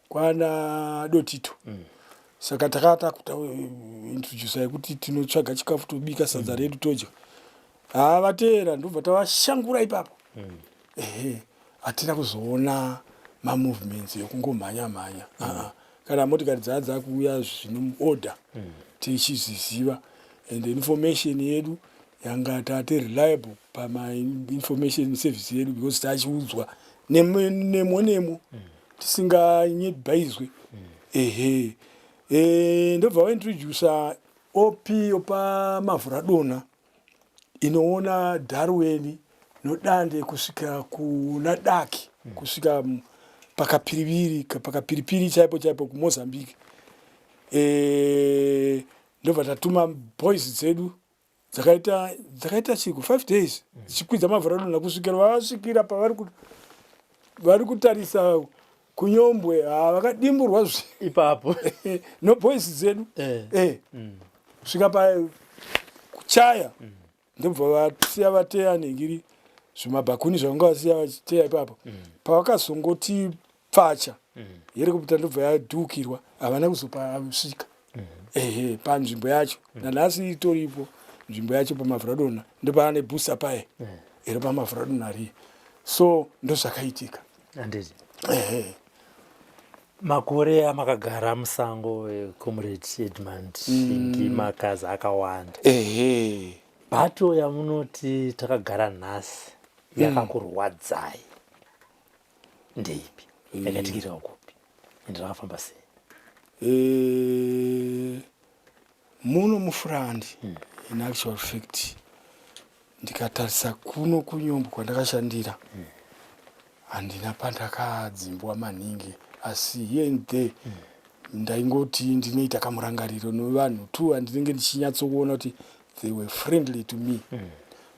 kwana Dotito saka takata kuta introduce kuti tinotsvaga chikafu tobika sadza redu todya vateera ndobva tavashangura ipapo hatina kuzoona mamovements ekungomhanya kana motikari dzaa kuuya zvino order tichiziziva and information yedu yanga tate reliable pama information service yedu because tachiudzwa nemo tisinganyebhaizwe ndobva waintroducer op yopa Mavhuradona inoona Darwen nodande kusvika kuna Daki kusvika pakapiripiri chaipo kuMozambique ndobva tatuma boys dzedu dzakaita chiku 5 days dzichikwidza Mavhuradona kusvikira vasvikira pavari kutarisa kuNyombwe vakadimburwa ipapo no boys dzedu kusvika pa kuchaya ndobva vasiya vateya nengiri zvimabhakuni zvavanga vasiya vachiteya ipapo pavakazongoti pfacha yeri kupita ndobva yadhukirwa havana kuzopasvika panzvimbo yacho nanhasi itoripo nzvimbo yacho paMavhuradona ndopane booster paye iri paMavhuradona ri so ndozvakaitika anditi makore amakagara musango Comrade Edmund Shingi makazi akawanda bato yamunoti takagara nhasi yakakurwadzai ndeipi yakatikira ukupi ende rakafamba sei muno mufurandi in actual fact ndikatarisa kuno kuNyombwe kwandakashandira handina pandakadzimbwa maningi asi here and there ndaingoti ndinoita kamurangariro nevanhu tu handinenge ndichinyatsokuona kuti they were friendly to me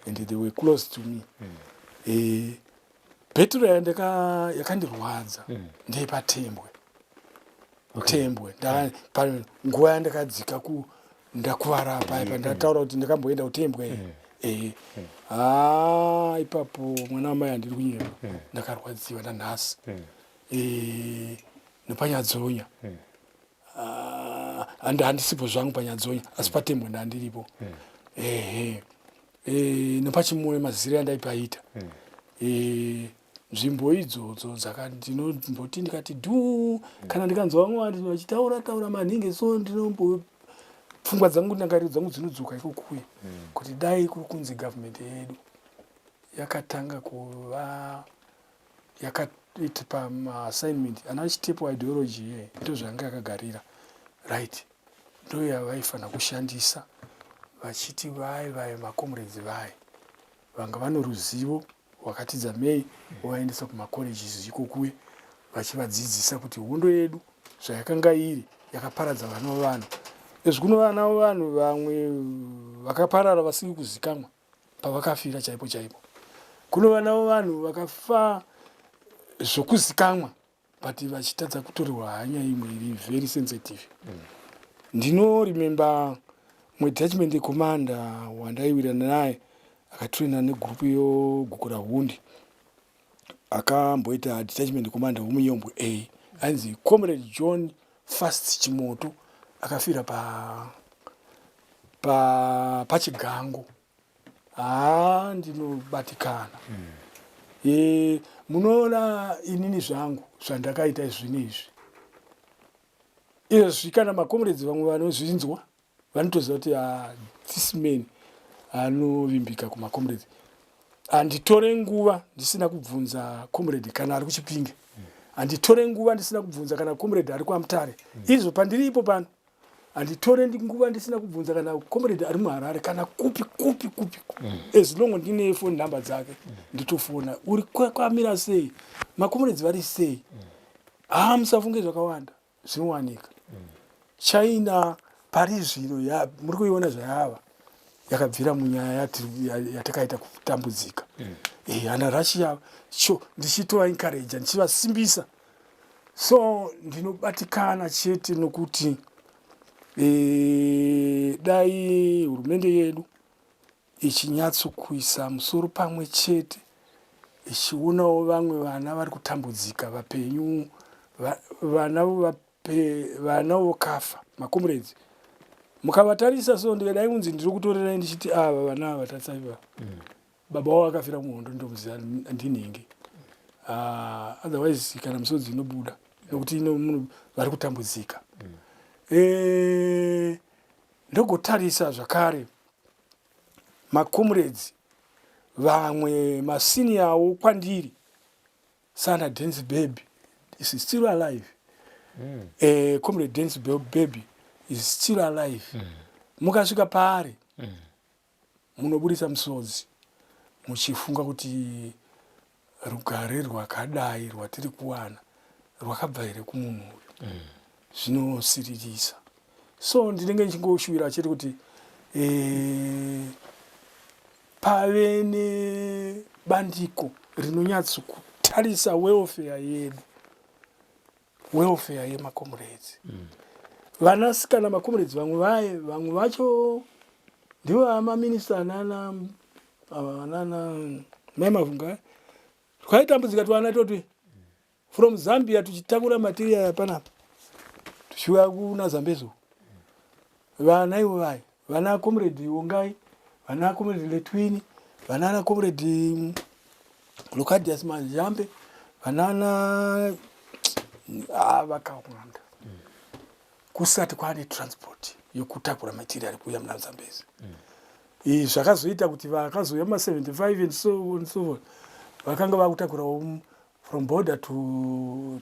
and they were close to me bhetiro yakandirwadza ndepatembwe tembwe nguva yandakadzika ndakuvara paipa ndataura kuti ndakamboenda kutembwe ipapo mwana wamai handiri kunyemba ndakarwadziwa nanhasi nepanyadzonya handisipo zvangu panyadzonya asi patembwe ndandiripo nepachimwe mazire andaipaita nzvimbo idzodzo ndinomboti ndikati kana ndikanzwa vamwe vanhu vachitaura maningi so pfungwa dzangu ndangariro dzangu dzinodzoka ikokuya kuti dai kuri kunzi government yedu yakatanga kuva yakaita pamaassignment ana chitepo ideology ndo zvanga yakagarira right ndo yavaifanira kushandisa vachiti vai macomrades vai vanga vano ruzivo wakati dzamei waendesa kumacolleges ikokuye vachivadzidzisa kuti hondo yedu zvayakanga iri yakaparadza vana vavanhu izvi kuno vana vavanhu vamwe vakaparara vasiri kuzikamwa pavakafira chaipo kuno vana vavanhu vakafa zvokuzikamwa but vachitadza kutorerwa hanya imwe iri very sensitive ndinorimemba detachment commander wandaiwirana naye akatraina negrupu yogukura hundi akamboita detachment commander womuNyombwe A ainzi Comrade John Fast Chimoto akafira pachigango ndinobatikana munoona inini zvangu zvandakaita zvinezvi izvi kana macomrades vamwe vanozvinzwa vanotoziva kuti this man anovimbika kumaComrades. Handitore nguva ndisina kubvunza comrade kana ari kuChipinge. Handitore nguva ndisina kubvunza kana comrade ari kuAmutare. Izvo pandiripo pano. Handitore nguva ndisina kubvunza kana comrade ari muHarare kana kupi. As long ndine phone number dzake nditofona. Uri kwamira sei? MaComrades vari sei? Musafunge zvakawanda zvinowanika. China Paris zvino muri kuiona zvayava. Yakabvira munyaya yatakaita kutambudzika. Ana Russia ndichitova encourage ndichivasimbisa. So ndinobatikana chete nokuti dai hurumende yedu ichinyatsokuisa musoro pamwe chete ichionawo vamwe vana vari kutambudzika vapenyu vana vokafa maComrades. Mukavatarisa so ndikadai kunzi ndiri kutorerai ndichiti ava vana ava tatsaiva baba wavo akafira muhondo ndomuziva ndinenge. Otherwise kana misodzi inobuda nokuti munhu vari kutambudzika. Ndogotarisa zvakare maComrades vamwe maseniorwo kwandiri sana Dance Baby is still alive. Comrade Dance Baby is still alive. Mukasvika paari munobudisa musodzi muchifunga kuti rugare rwakadai rwatiri kuwana rwakabva here kumunhu uyu. Zvinosiririsa. So ndinenge ndichingoshuvira chete kuti pave nebandiko rinonyatsokutarisa welfare yedu, welfare yemaComrades. Vanasikana maComrades vamwe vacho ndivo maminista nana Maimavunga. Twaitambudzika twana toti from Zambia tuchitakura material panapa tuchiuya kuna Zambezo. Vana ivo vai vana Comrade Ongai, vana Comrade Letwini, vana Comrade Lucadius Manjambe, vana vakawanda. Kusati kwane transport yokutakura material kuya muna Zambezi. Zvakazoita kuti vakazouya ma75 and so on so on. Vakanga vakutakura from border to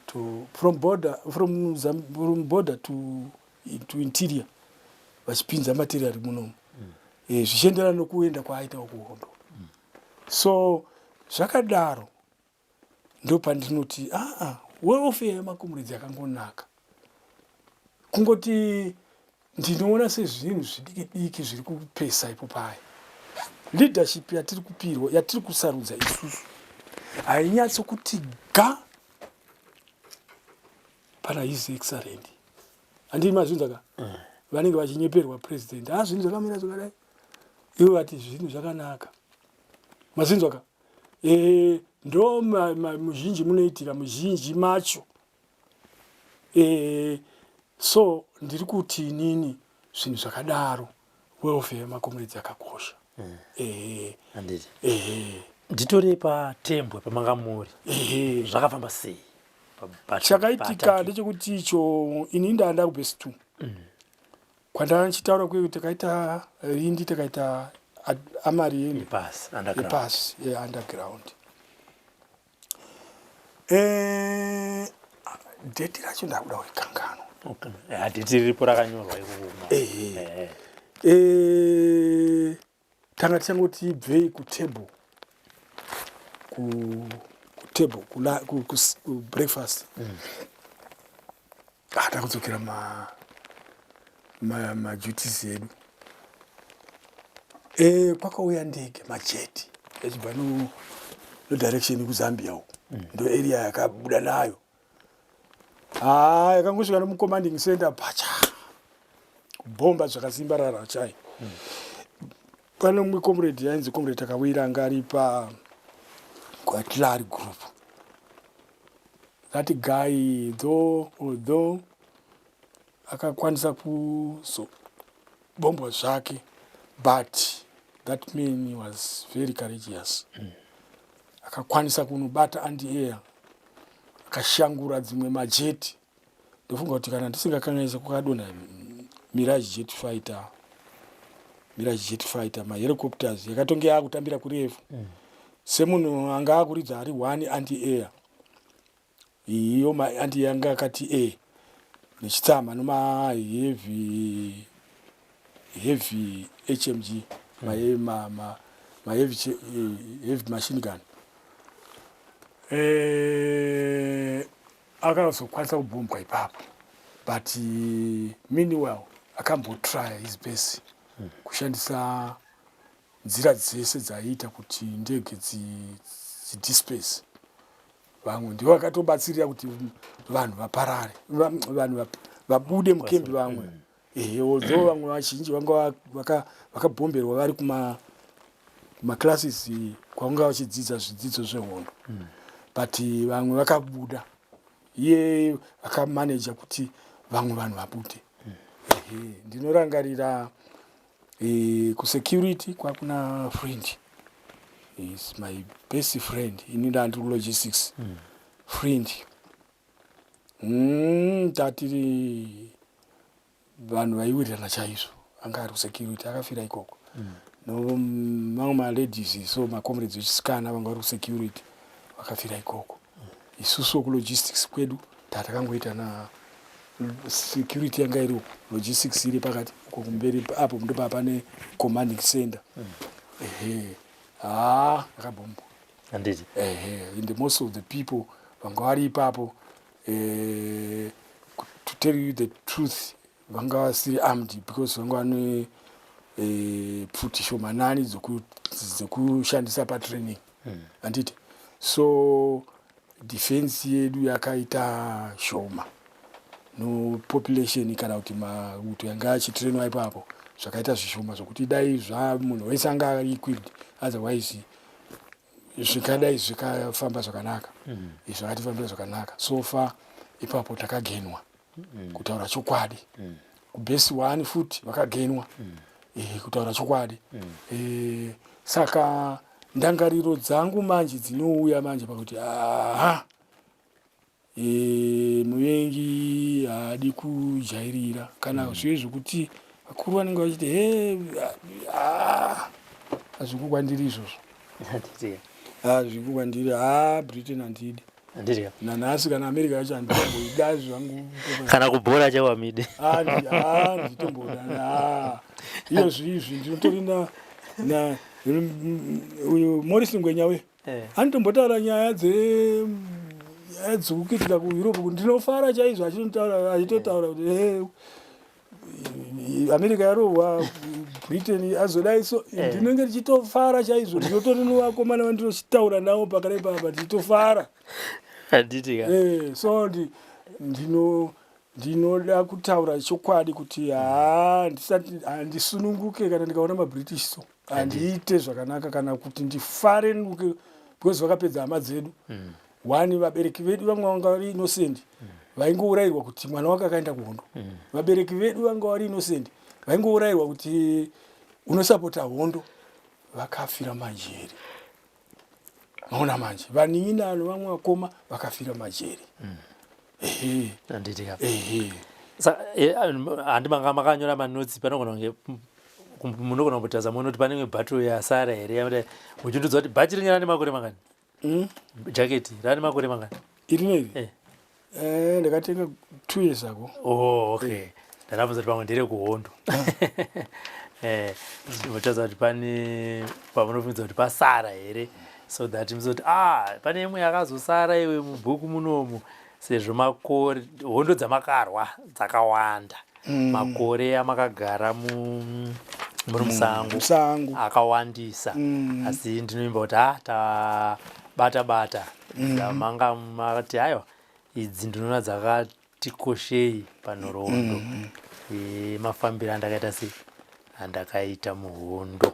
interior. Vachipinza material munomu. Zvichienderana nokuenda kwaaita kuhondo. So zvakadaro ndo pandinoti welfare yemaComrades yakangonaka. Kungoti ndinoona sezvinhu zvidiki zviri kupesa ipo paya. Leadership yatiri kupirwa yatiri kusarudza isusu hainyatsokuti ga pana His Excellency. Handii mazvinzwa vanenge vachinyeperwa president. Zvinhu zvakamira zvakadai. Ivo vati zvinhu zvakanaka. Mazvinzwa ndo muzhinji munoitika muzhinji macho. So ndiri kuti inini zvinhu zvakadaro welfare yemaComrades yakakosha. Handiti. Nditore paTembwe pamangamuri. Zvakafamba sei? Chakaitika ndechekuti icho ini ndaenda kuBase 2. Kwandanga ndichitaura kuti takaita Rindi takaita Amari Pass underground. Date racho ndakuda kuikangano. Date riripo rakanyorwa ikoko. Tanga tichangoti ibvei kutable ku breakfast. Takudzokera ma duties edu. Kwakauya ndege majeti echibva no direction kuZambia uko. Ndo area yakabuda nayo. Yakangosvika nomucommanding center pacha. Kubomba zvakasimbarara chai. Pane mumwe comrade yainzi comrade Takawira ngari kwaTlari group. That guy although akakwanisa kuzobombwa zvake, but that man was very courageous. Akakwanisa kunobata anti-air, akashangura dzimwe majeti. Ndofunga kuti kana ndisingakanganisa kukadonha Mirage jet fighter Mirage jet fighter mahelicopters yakatonge yakutambira kurefu semunhu anga akuridza ari 1 anti-air iyo anti yanga akati a nechitsama heavy HMG heavy machine gun akazokwanisa kubhombwa ipapo but meanwhile akambotry his best kushandisa nzira dzese dzaiita kuti ndege dzidispace vamwe ndivo vakatobatsirira kuti vanhu vaparare vanhu vabude mukembi vamwe although vamwe vazhinji vanga vakabhomberwa vari kumaclasses kwavanga vachidzidza zvidzidzo zvehondo but vamwe vakabuda iye akamaneja kuti vamwe vanhu vabude ndinorangarira kusecurity kwakuna friend is my best friend inindandi logistics friend tatiri vanhu vaiwirirana chaizvo anga ari kusecurity akafira ikoko mamwe maladies so macomrades vechisikana vanga vari kusecurity vakafira ikoko isusu kulogistics kwedu tatakangoita na security yanga iri logistics iri pakati kumberi apo ndo pane commanding center akabombo anditi in the most of the people vanga vari ipapo to tell you the truth vanga vasiri armed because vanga vane pfuti shomanani dzekushandisa patraining anditi so defense yedu yakaita shoma no population kana kuti mauto yanga achitrainwa ipapo zvakaita zvishoma zvokuti dai munhu wese anga ari equipped otherwise zvikadai zvikafamba zvakanaka zvakatifambira zvakanaka so far ipapo takagenwa kutaura chokwadi kubase 1 futi vakagenwa kutaura chokwadi saka ndangariro dzangu manje dzinouya manje pakuti muvengi haadi kujairira kana zvive zvokuti vakuru vanenge vachiti hazvikukwandiri izvozvo hazvikukwandiri Britain handidi nanhasi kana America yacho handitomboida zvangu kana kubhora chawamide nditomboda iyo zvizvi ndinotori na uyu Morris Ngwenyawe anotombotaura nyaya dzekukitika kuEurope kuti ndinofara chaizvo achitotaura kuti America yarohwa Britain azodai so ndinenge ndichitofara chaizvo ndinotori nevakomana vandinochitaura navo pakare papa ndichitofara so ndinoda kutaura chokwadi kuti handisununguke kana ndikaona maBritish so handiite zvakanaka kana kuti ndifarenuke because vakapedza hama dzedu one vabereki vedu vamwe vanga vari innocent vaingourayirwa kuti mwana wake akaenda kuhondo vabereki vedu vanga vari innocent vaingourayirwa kuti unosapota hondo vakafira majeri maona manje vanin'inano vamwe vakoma vakafira majeri handimanga makanyora manotsi panogona munogona kumbotadza munoti pane imwe bhattle yasara here muchindudza kuti bhachi ringe rane makore mangani jaketi rane makore mangani irineri ndakatenga 2 years ago okay ndarabvunza kuti pamwe ndere kuhondo mutadza kuti pane pamunobvunza kuti pasara here so that muzoti pane imwe yakazosara iwe mubhuku munomu sezvo makore hondo dzamakarwa dzakawanda makore amakagara muri musango akawandisa asi ndinoimba kuti tabata manga makati aiwa idzi ndinoona dzakatikoshei panhoroondo mafambiro andakaita sei andakaita muhondo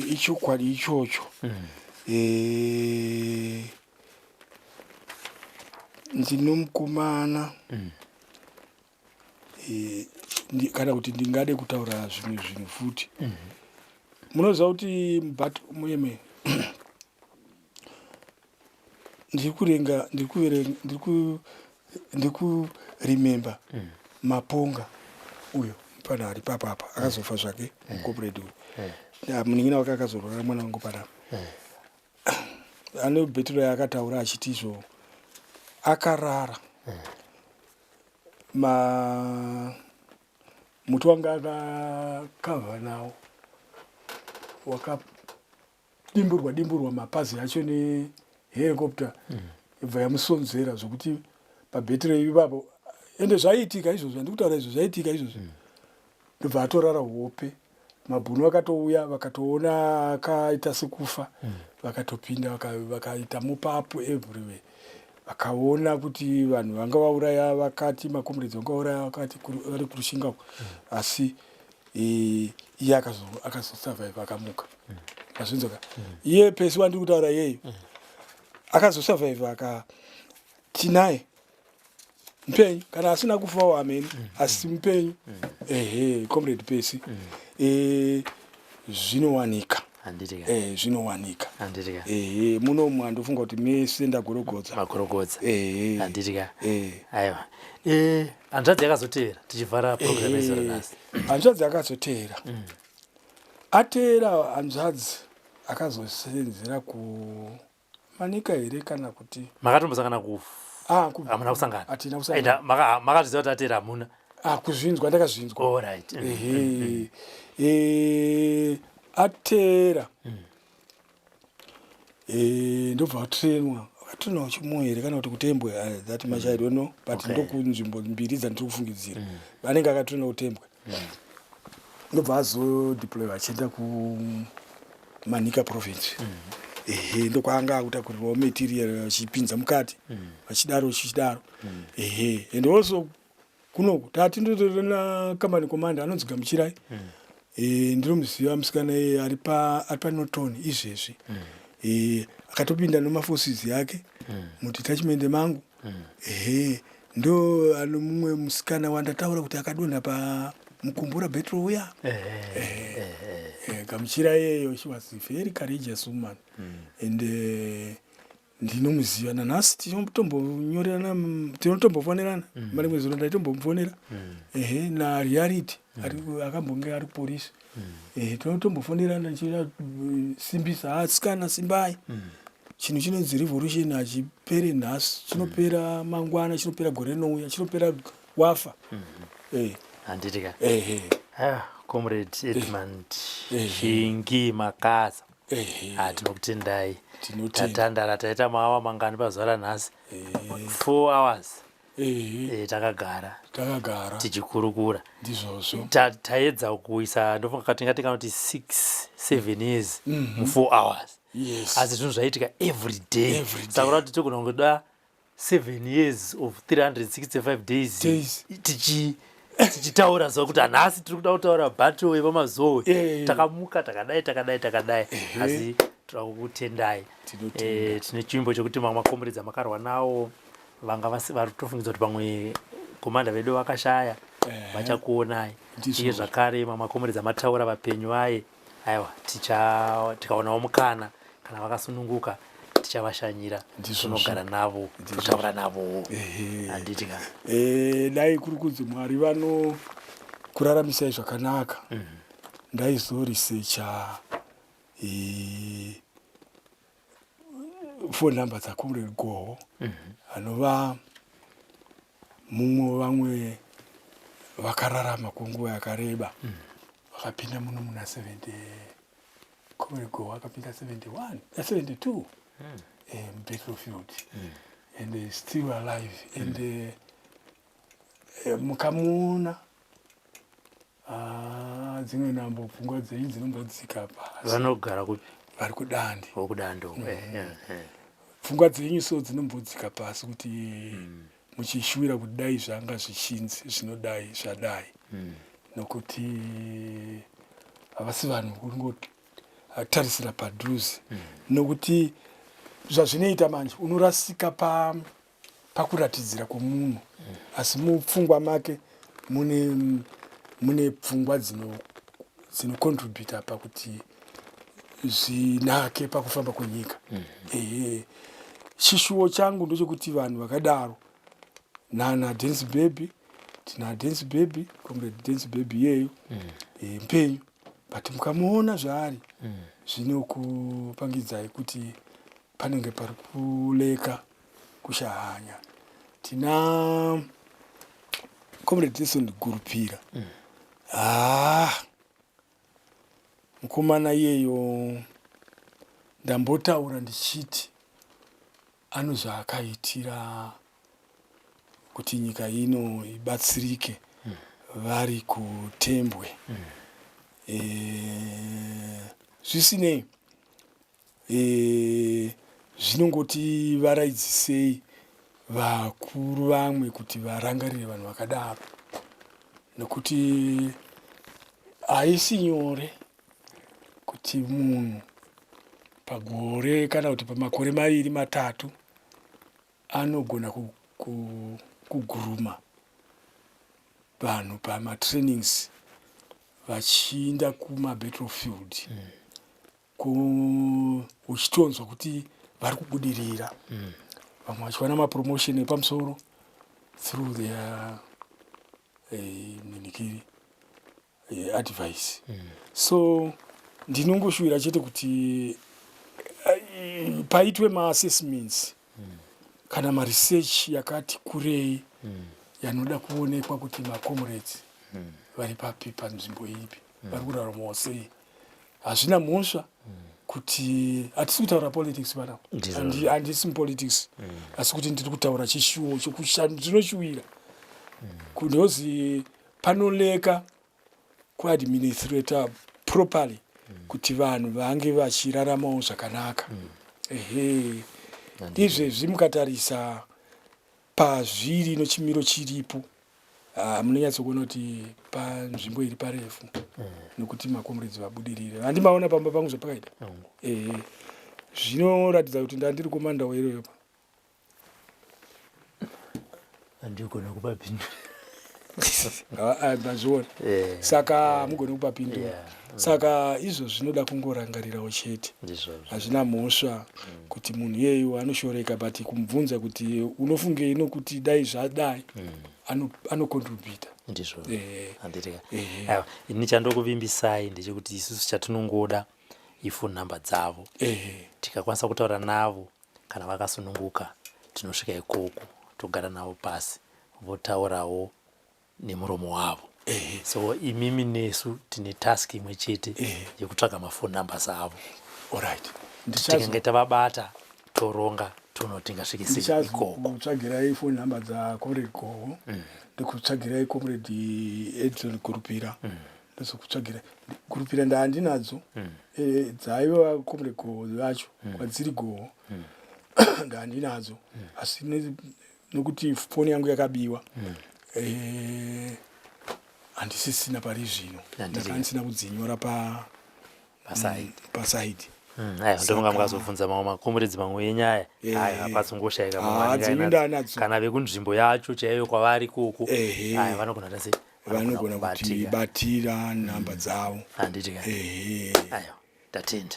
ichokwadi ichocho ndinomukomana kana kuti ndingade kutaura zvimwe zvinhu futi munoziva kuti muyeme ndiri kuremember Mapunga uyo pana ari papa akazofa zvake mucomrade uyu munin'ina wake akazorwara mwana wangu panapa ane Betro yakataura achiti izvo akarara muti wanga akakavha nawo wakadimburwa mapazi acho nehelicopter ibva yamusonzera zvokuti paBetro ipapo ende zvaiitika izvozvo andikutaura izvo zvaiitika izvozvo ndobva atorara hope mabhunu akatouya vakatoona akaita sekufa vakatopinda vakaita mupapu everywhere vakaona kuti vanhu vanga vauraya vakati makomrades vanga vauraya vakati vari kurushinga asi iye akazosurvive akamuka azvinzoka iye pesi wandiri kutaura iyeyo akazosurvive akatinaye mupenyu kana asina kufawo ameni asi mupenyu comrade pesi zvinowanika zvinowanika munomu handofunga kuti mese ndagorogodza aiwa hanzvadzi yakazotevera tichivhara program izoro nhasi hanzvadzi akazoteera ateera hanzvadzi akazosenzera kumanika here kana kuti makatombosangana hamuna kusangana hatina kusangana makazviziva kuti ateera hamuna kuzvinzwa ndakazvinzwa right ateera ndobva atrenwa akatrenwa chimwe here kana kuti kutembwe that much I don't know but ndokunzvimbo mbiri dzandiri kufungidzira vanenge akatrenwa kutembwe ndobva azodeploy achienda kumanika province ndokwaanga akutakurirwawo material achipinza mukati vachidaro and also kunoku tatindotorana company commander anonzi Gamuchirai ndinomuziva musikana iye ari paNorton izvezvi akatopinda nemaforces yake mudetachment mangu ndo ano mumwe musikana wandataura kuti akadonha pamukumbura Betro uya Gamuchirai iyeyo she was a very courageous woman and ndinomuziva nanhasi tinotombofonerana mari mwezi uno ndaitombomufonera nareality akambonge ari polisi tinotombofonerana chira simbisa asikana simbai chinhu chinonzi revolution hachipere nhasi chinopera mangwana chinopera gore rinouya chinopera wafa handitika comrade Edmund Shingi Makaza tinokutendai tatandara taita maawa mangani pazuva ranhasi 4 hours takagara tichikurukura taedza kuisa ndofunga katingatika kuti 6-7 years mu4 hours asi zvinhu zvaitika every day saka kuti togona kungoda 7 years of 365 days tichitaura zuva kuti hanhasi tiri kuda kutaura battle yepamazowe takamuka takadai asi tiri kukutendai tine chimbo chokuti mamwe makomrades amakarwa nawo vanga vari tofungidzwa kuti pamwe komanda vedu vakashaya vachakuonai iye zvakare mamwe makomrades amataura vapenyu vaye aiwa tikaonawo mukana kana vakasununguka tichavashanyira tinogara navo kutaura navo handitika dai kuri kunzi Mwari vanokuraramisai zvakanaka ndaizorisecha phone number dzaComrade Goho anova mumwe vamwe vakararama kwenguva yakareba vakapinda muno muna 70 Comrade Goho akapinda 72 battlefield and still alive and mukamuona dzimwe nambo pfungwa dzenyu dzinombodzika pasi vanogara kupi vari kudandi wokudando pfungwa dzenyu so dzinombodzika pasi kuti muchishuvira kuti dai zvanga zvichinzi zvinodai zvadai nokuti havasi vanhu kungotarisira padhuze nokuti zvazvinoita manje unorasika pakuratidzira kwomunhu asi mupfungwa make mune pfungwa dzinocontributa pakuti zvinake pakufamba kwenyika chishuwo changu ndochokuti vanhu vakadaro nana Dennis Baby tina Dance Baby, comrade Dance Baby yeyo mpenyu, but mukamuona zvaari zvinokupangidzai kuti panenge pari kuleka kushahanya. Tina comrade Jason Gurupira, mukomana iyeyo ndambotaura ndichiti anozvaakaitira kuti nyika ino ibatsirike vari kutembwe. Zvisinei zvinongoti varaidzisei vakuru vamwe kuti varangarire vanhu vakadaro, nokuti haisi nyore kuti munhu pagore kana kuti pamakore 2-3 anogona kuguruma vanhu pamatrainings vachiinda kumabattlefield uchitonzwa kuti vari kubudirira, vamwe vachiwana mapromotion epamusoro through their minikiri advice. So ndinongoshuvira chete kuti paitwe maassessments kana maresearch yakati kurei yanoda kuonekwa kuti macomrades vari papi panzvimbo ipi, vari kuraramawo sei. Hazvina mhosva kuti hatisi kutaura politics pana, handisi mupolitics, asi kuti ndiri kutaura chishuwo zvinoshuvira kundozi panoleka kuadministrata properly kuti vanhu vange vachiraramawo zvakanaka. Izvezvi mukatarisa pazviri nechimiro chiripo munonyatsokuona kuti panzvimbo iri parefu nokuti macomrades vabudirire. Handimaona pamba pangu zvapakaita. Zvinoratidza kuti ndandiri komanda weroyo pa. Handikona kupa pindu. Mazviona. Saka mugone kupa pindu. Saka izvo zvinoda kungorangarirawo chete. Hazvina mhosva kuti munhu yeyo anoshoreka, but kumubvunza kuti unofungei nokuti dai zvadai anocontributa. Ndizvo. Handitika. Ini chandokuvimbisai ndechekuti isusu chatinongoda ifo namba dzavo. Tikakwanisa kutaura navo kana vakasununguka tinosvika ikoko togara navo pasi votaurawo nemuromo wavo. So imimi nesu tine task imwe chete yekutsvaga mafoni numbers avo. Alright. Tikange tavabata toronga tonotingasvikisa ikoko. Kutsvagirai phone number dza comrade Gogo, ndikutsvagirai comrade Edson Gurupira, ndokutsvagirai Gurupira ndandinadzo dzaiva comrade Gogo vacho kwadziri Gogo ndandinadzo, asi nokuti phone yangu yakabiwa handisisina pari zvino, ndakandisina kudzinyora paside. Ndonga mukazobvunza mamwe makomredzi mamwe enyaya hapatsongoshaika kana vekunzvimbo yacho chaiyo kwavari koko vanogona tase vanogona kuti batira namba dzavo. Handitika ayo tatenda.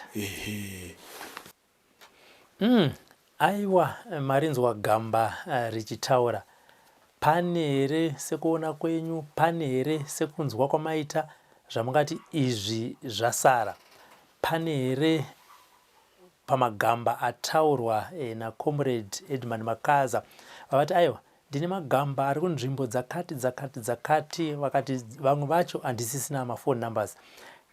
Aiwa, marinzwa gamba richitaura, pane here sekuona kwenyu, pane here sekunzwa kwamaita zvamungati izvi zvasara, pane here pamagamba ataurwa naComrade Edmund Makaza vavati aiwa ndine magamba ari kunzvimbo dzakati vakati vamwe vacho handisisina mafoni numbers.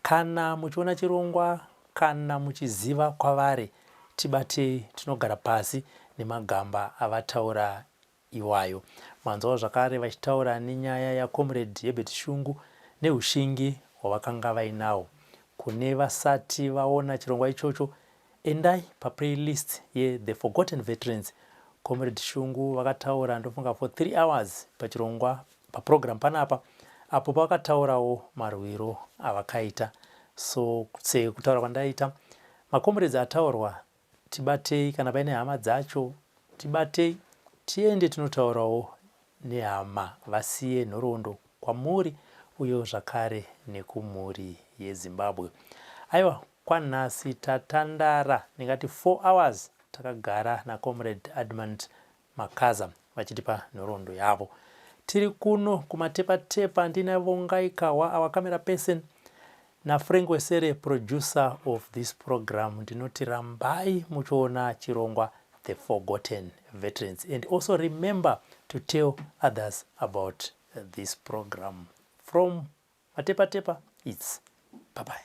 Kana muchiona chirongwa kana muchiziva kwavari tibatei, tinogara pasi nemagamba avataura iwayo. Manzwa zvakare vachitaura nenyaya yaComrade Herbert Shungu neushingi hwavakanga vainawo. Kune vasati vaona chirongwa ichocho, endai paplaylist ye The Forgotten Veterans. Comrade Shungu vakataura ndofunga for 3 hours pachirongwa paprogram panapa, apo vakataurawo marwiro avakaita. So sekutaura kwandaita, macomrades ataurwa tibatei, kana paine hama dzacho tibatei, tiende tinotaurawo nehama, vasiye nhoroondo kwamuri uyo zvakare nekumhuri yeZimbabwe. Aiwa, kwanhasi tatandara ndingati 4 hours takagara naComrade Edmund Makaza vachitipa nhoroondo yavo. tiri kuno kumatepa-tepa ndina Vongai Kawa, our camera person, na Frank Wesere, producer of this program. Ndinoti rambai muchiona chirongwa The Forgotten Veterans, and also remember to tell others about this program. From Matepa-tepa, it's bye-bye.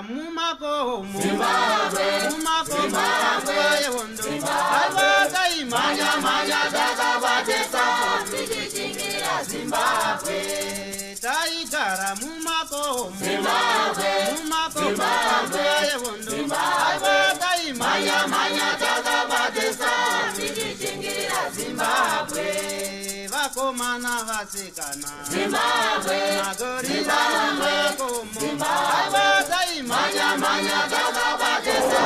taigara mumakomo yehondo vakaimanya takavatesa taigara mumakomo yehondo vakaimanya takavatesa vakomana vasikana magorira mumakomo vakaimanya takavatesa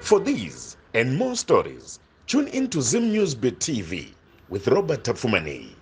For these and more stories, tune in to Zim News Beat TV with Robert Tafumani.